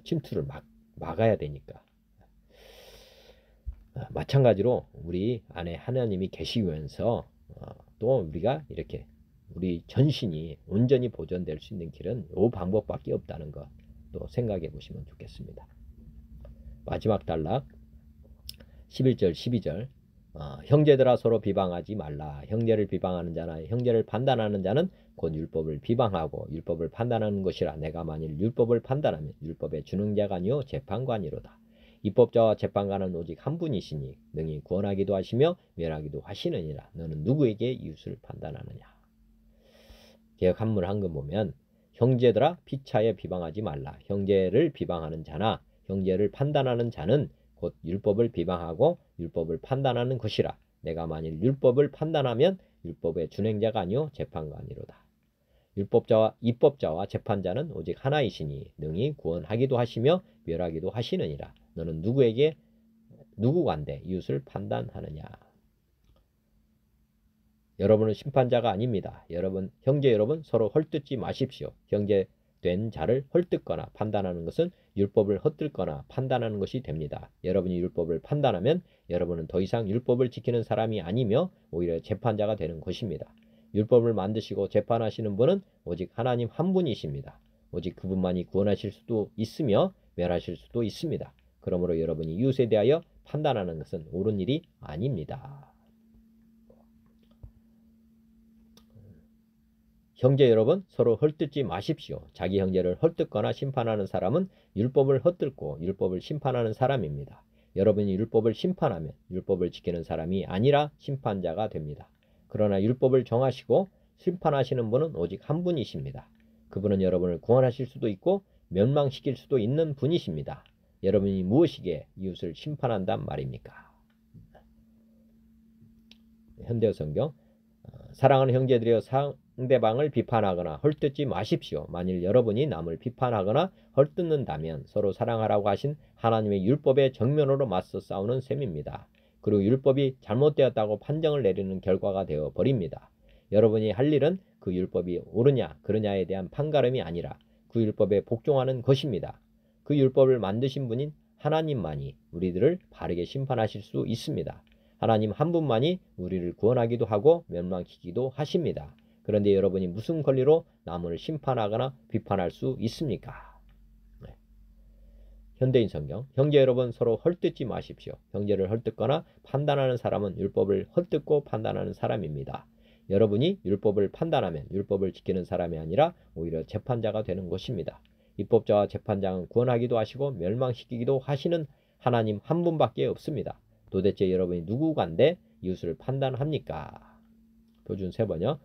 침투를 막아야 되니까. 마찬가지로 우리 안에 하나님이 계시면서 또 우리가 이렇게 우리 전신이 온전히 보존될 수 있는 길은 이 방법밖에 없다는 것 또 생각해 보시면 좋겠습니다. 마지막 단락 11절 12절 형제들아 서로 비방하지 말라. 형제를 비방하는 자나 형제를 판단하는 자는 곧 율법을 비방하고 율법을 판단하는 것이라. 내가 만일 율법을 판단하면 율법의 준응자가 아니요 재판관이로다. 입법자와 재판관은 오직 한 분이시니 능히 구원하기도 하시며 멸하기도 하시느니라. 너는 누구에게 이웃을 판단하느냐. 개역 한문 한글 보면 형제들아 피차에 비방하지 말라. 형제를 비방하는 자나 형제를 판단하는 자는 곧 율법을 비방하고 율법을 판단하는 것이라. 내가 만일 율법을 판단하면 율법의 준행자가 아니요 재판관이로다. 입법자와 재판자는 오직 하나이시니 능히 구원하기도 하시며 멸하기도 하시느니라. 너는 누구간데 이웃을 판단하느냐. 여러분은 심판자가 아닙니다. 형제 여러분 서로 헐뜯지 마십시오. 형제된 자를 헐뜯거나 판단하는 것은 율법을 헛들거나 판단하는 것이 됩니다. 여러분이 율법을 판단하면 여러분은 더 이상 율법을 지키는 사람이 아니며 오히려 재판자가 되는 것입니다. 율법을 만드시고 재판하시는 분은 오직 하나님 한 분이십니다. 오직 그분만이 구원하실 수도 있으며 멸하실 수도 있습니다. 그러므로 여러분이 이웃에 대하여 판단하는 것은 옳은 일이 아닙니다. 형제 여러분 서로 헐뜯지 마십시오. 자기 형제를 헐뜯거나 심판하는 사람은 율법을 헛들고 율법을 심판하는 사람입니다. 여러분이 율법을 심판하면 율법을 지키는 사람이 아니라 심판자가 됩니다. 그러나 율법을 정하시고 심판하시는 분은 오직 한 분이십니다. 그분은 여러분을 구원하실 수도 있고 멸망시킬 수도 있는 분이십니다. 여러분이 무엇이기에 이웃을 심판한단 말입니까? 현대어성경 사랑하는 형제들이여 상대방을 비판하거나 헐뜯지 마십시오. 만일 여러분이 남을 비판하거나 헐뜯는다면 서로 사랑하라고 하신 하나님의 율법에 정면으로 맞서 싸우는 셈입니다. 그리고 율법이 잘못되었다고 판정을 내리는 결과가 되어 버립니다. 여러분이 할 일은 그 율법이 옳으냐 그르냐에 대한 판가름이 아니라 그 율법에 복종하는 것입니다. 그 율법을 만드신 분인 하나님만이 우리들을 바르게 심판하실 수 있습니다. 하나님 한 분만이 우리를 구원하기도 하고 멸망시키기도 하십니다. 그런데 여러분이 무슨 권리로 남을 심판하거나 비판할 수 있습니까? 현대인 성경 형제 여러분 서로 헐뜯지 마십시오. 형제를 헐뜯거나 판단하는 사람은 율법을 헐뜯고 판단하는 사람입니다. 여러분이 율법을 판단하면 율법을 지키는 사람이 아니라 오히려 재판자가 되는 것입니다. 입법자와 재판장은 구원하기도 하시고 멸망시키기도 하시는 하나님 한 분밖에 없습니다. 도대체 여러분이 누구간데 이웃을 판단합니까? 표준 3번이요.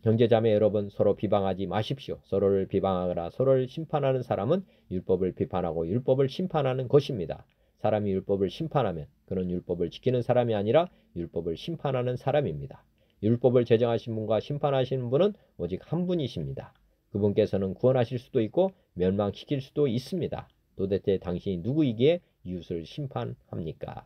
형제자매 여러분 서로 비방하지 마십시오. 서로를 비방하거나 서로를 심판하는 사람은 율법을 비판하고 율법을 심판하는 것입니다. 사람이 율법을 심판하면 그는 율법을 지키는 사람이 아니라 율법을 심판하는 사람입니다. 율법을 제정하신 분과 심판하시는 분은 오직 한 분이십니다. 그분께서는 구원하실 수도 있고 멸망시킬 수도 있습니다. 도대체 당신이 누구이기에 이웃을 심판합니까?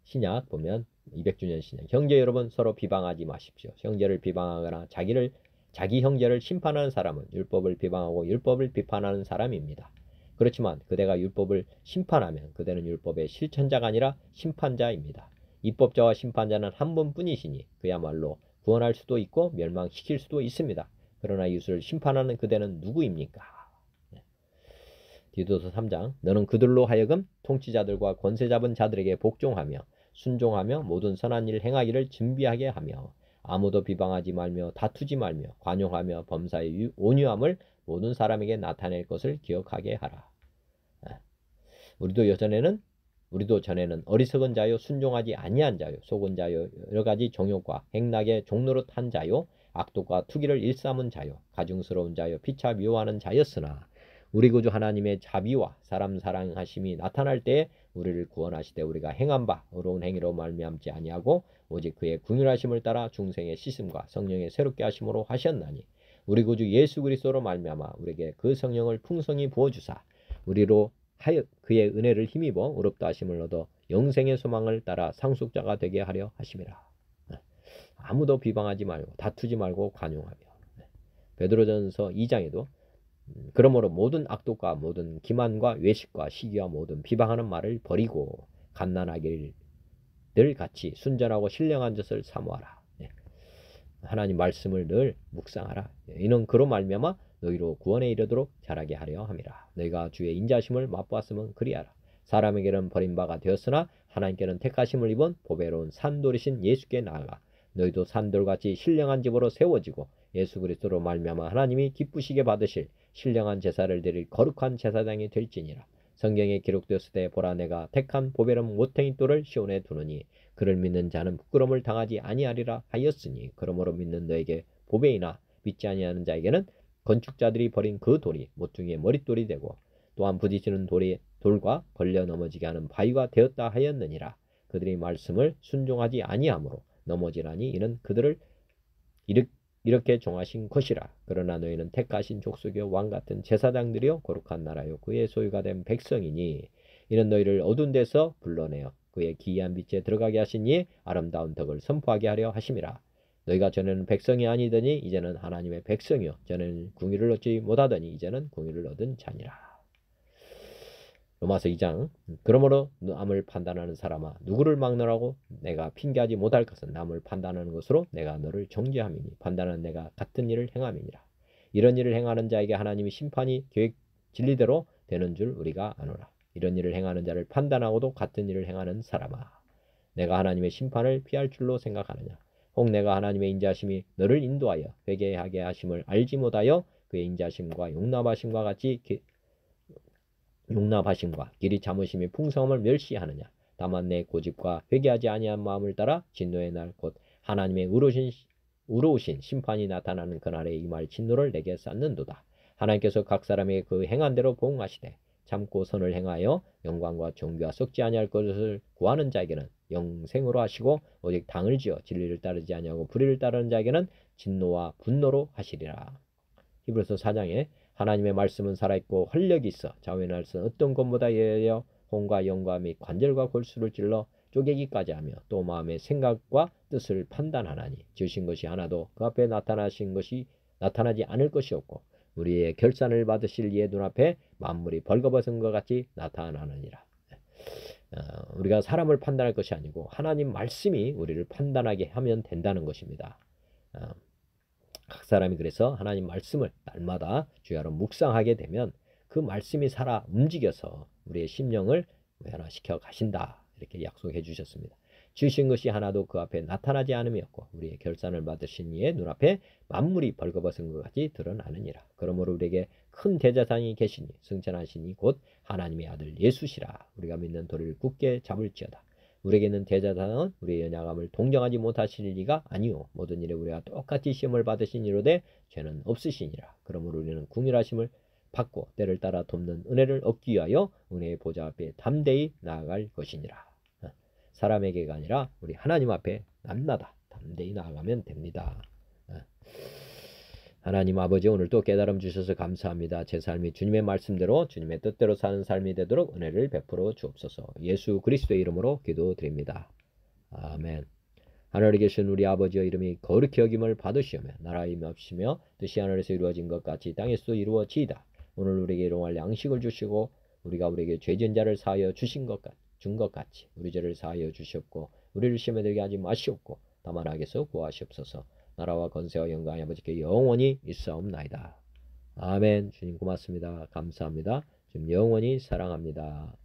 신약 보면 200주년 신약 형제 여러분 서로 비방하지 마십시오. 형제를 비방하거나 자기 형제를 심판하는 사람은 율법을 비방하고 율법을 비판하는 사람입니다. 그렇지만 그대가 율법을 심판하면 그대는 율법의 실천자가 아니라 심판자입니다. 입법자와 심판자는 한 분뿐이시니 그야말로 구원할 수도 있고 멸망시킬 수도 있습니다. 그러나 이웃을 심판하는 그대는 누구입니까? 디도서 3장 너는 그들로 하여금 통치자들과 권세 잡은 자들에게 복종하며 순종하며 모든 선한 일 행하기를 준비하게 하며 아무도 비방하지 말며 다투지 말며 관용하며 범사의 온유함을 모든 사람에게 나타낼 것을 기억하게 하라. 우리도 전에는 어리석은 자요 순종하지 아니한 자요 속은 자요 여러 가지 정욕과 행락의 종노릇한 자요 악독과 투기를 일삼은 자요 가증스러운 자요 피차 미워하는 자였으나 우리 구주 하나님의 자비와 사람 사랑하심이 나타날 때에 우리를 구원하시되 우리가 행한 바 의로운 행위로 말미암지 아니하고 오직 그의 긍휼하심을 따라 중생의 씻음과 성령의 새롭게 하심으로 하셨나니 우리 구주 예수 그리스도로 말미암아 우리에게 그 성령을 풍성히 부어주사 우리로 하여 그의 은혜를 힘입어 의롭다 하심을 얻어 영생의 소망을 따라 상속자가 되게 하려 하심이라. 아무도 비방하지 말고 다투지 말고 관용하며. 베드로전서 2장에도 그러므로 모든 악독과 모든 기만과 외식과 시기와 모든 비방하는 말을 버리고 갓난아기들 같이 순전하고 신령한 것을 사모하라. 하나님 말씀을 늘 묵상하라. 이는 그로 말미암아 너희로 구원에 이르도록 자라게 하려 함이라. 너희가 주의 인자심을 맛보았으면 그리하라. 사람에게는 버림바가 되었으나 하나님께는 택하심을 입은 보배로운 산돌이신 예수께 나아가 너희도 산돌같이 신령한 집으로 세워지고 예수 그리스도로 말미암아 하나님이 기쁘시게 받으실 신령한 제사를 드릴 거룩한 제사장이 될지니라. 성경에 기록되었을 때 보라 내가 택한 보배로운 모탱이 돌을 시온에 두느니 그를 믿는 자는 부끄러움을 당하지 아니하리라 하였으니 그러므로 믿는 너에게 보배이나 믿지 아니하는 자에게는 건축자들이 버린 그 돌이 모퉁이의 머릿돌이 되고 또한 부딪히는 돌과 걸려 넘어지게 하는 바위가 되었다 하였느니라. 그들이 말씀을 순종하지 아니하므로 넘어지나니 이는 그들을 이렇게 정하신 것이라. 그러나 너희는 택하신 족속이요 왕같은 제사장들이요 거룩한 나라요 그의 소유가 된 백성이니 이는 너희를 어두운 데서 불러내어 그의 기이한 빛에 들어가게 하시니 아름다운 덕을 선포하게 하려 하심이라. 너희가 전에는 백성이 아니더니 이제는 하나님의 백성이요 전에는 궁유를 얻지 못하더니 이제는 궁유를 얻은 자니라. 로마서 2장. 그러므로 남을 판단하는 사람아 누구를 막노라고? 내가 핑계하지 못할 것은 남을 판단하는 것으로 내가 너를 정죄함이니 판단하는 내가 같은 일을 행함이니라. 이런 일을 행하는 자에게 하나님이 심판이 계획 진리대로 되는 줄 우리가 아노라. 이런 일을 행하는 자를 판단하고도 같은 일을 행하는 사람아 내가 하나님의 심판을 피할 줄로 생각하느냐? 혹 내가 하나님의 인자하심이 너를 인도하여 회개하게 하심을 알지 못하여 그의 인자하심과 용납하심과 같이 용납하심과 길이 참으심이 풍성함을 멸시하느냐? 다만 내 고집과 회개하지 아니한 마음을 따라 진노의 날 곧 하나님의 의로우신 심판이 나타나는 그날에 임할 진노를 내게 쌓는도다. 하나님께서 각 사람에게 그 행한 대로 보응하시되 참고 선을 행하여 영광과 존귀와 썩지 아니할 것을 구하는 자에게는 영생으로 하시고 오직 당을 지어 진리를 따르지 아니하고 불의를 따르는 자에게는 진노와 분노로 하시리라. 히브리서 4장에 하나님의 말씀은 살아있고 활력이 있어 자원할 수 어떤 것보다 예여 혼과 영과 및 관절과 골수를 찔러 쪼개기까지 하며 또 마음의 생각과 뜻을 판단하나니 지으신 것이 하나도 그 앞에 나타나지 않을 것이 없고 우리의 결산을 받으실 이의 눈앞에 만물이 벌거벗은 것 같이 나타나느니라. 우리가 사람을 판단할 것이 아니고 하나님 말씀이 우리를 판단하게 하면 된다는 것입니다. 각 사람이 그래서 하나님 말씀을 날마다 주야로 묵상하게 되면 그 말씀이 살아 움직여서 우리의 심령을 변화시켜 가신다. 이렇게 약속해 주셨습니다. 주신 것이 하나도 그 앞에 나타나지 않음이었고 우리의 결산을 받으신 이의 눈앞에 만물이 벌거벗은 것 같이 드러나느니라. 그러므로 우리에게 큰 대제사장이 계시니 승천하시니 곧 하나님의 아들 예수시라. 우리가 믿는 도리를 굳게 잡을지어다. 우리에게는 대제사장은 우리의 연약함을 동정하지 못하실 리가 아니오. 모든 일에 우리가 똑같이 시험을 받으신 이로되 죄는 없으시니라. 그러므로 우리는 궁일하심을 받고 때를 따라 돕는 은혜를 얻기 위하여 은혜의 보좌 앞에 담대히 나아갈 것이니라. 사람에게가 아니라 우리 하나님 앞에 날마다 담대히 나아가면 됩니다. 하나님 아버지 오늘도 깨달음 주셔서 감사합니다. 제 삶이 주님의 말씀대로 주님의 뜻대로 사는 삶이 되도록 은혜를 베풀어 주옵소서. 예수 그리스도의 이름으로 기도드립니다. 아멘. 하늘에 계신 우리 아버지의 이름이 거룩히 여김을 받으시오며 나라의 임하시며 뜻이 하늘에서 이루어진 것 같이 땅에서도 이루어지이다. 오늘 우리에게 일용할 양식을 주시고 우리가 우리에게 죄진 자를 사하여 준 것 같이 우리 죄를 사하여 주시옵고 우리를 시험에 들게 하지 마시옵고 다만 악에서 구하시옵소서. 나라와 권세와 영광이 아버지께 영원히 있사옵나이다. 아멘. 주님 고맙습니다. 감사합니다. 주님 영원히 사랑합니다.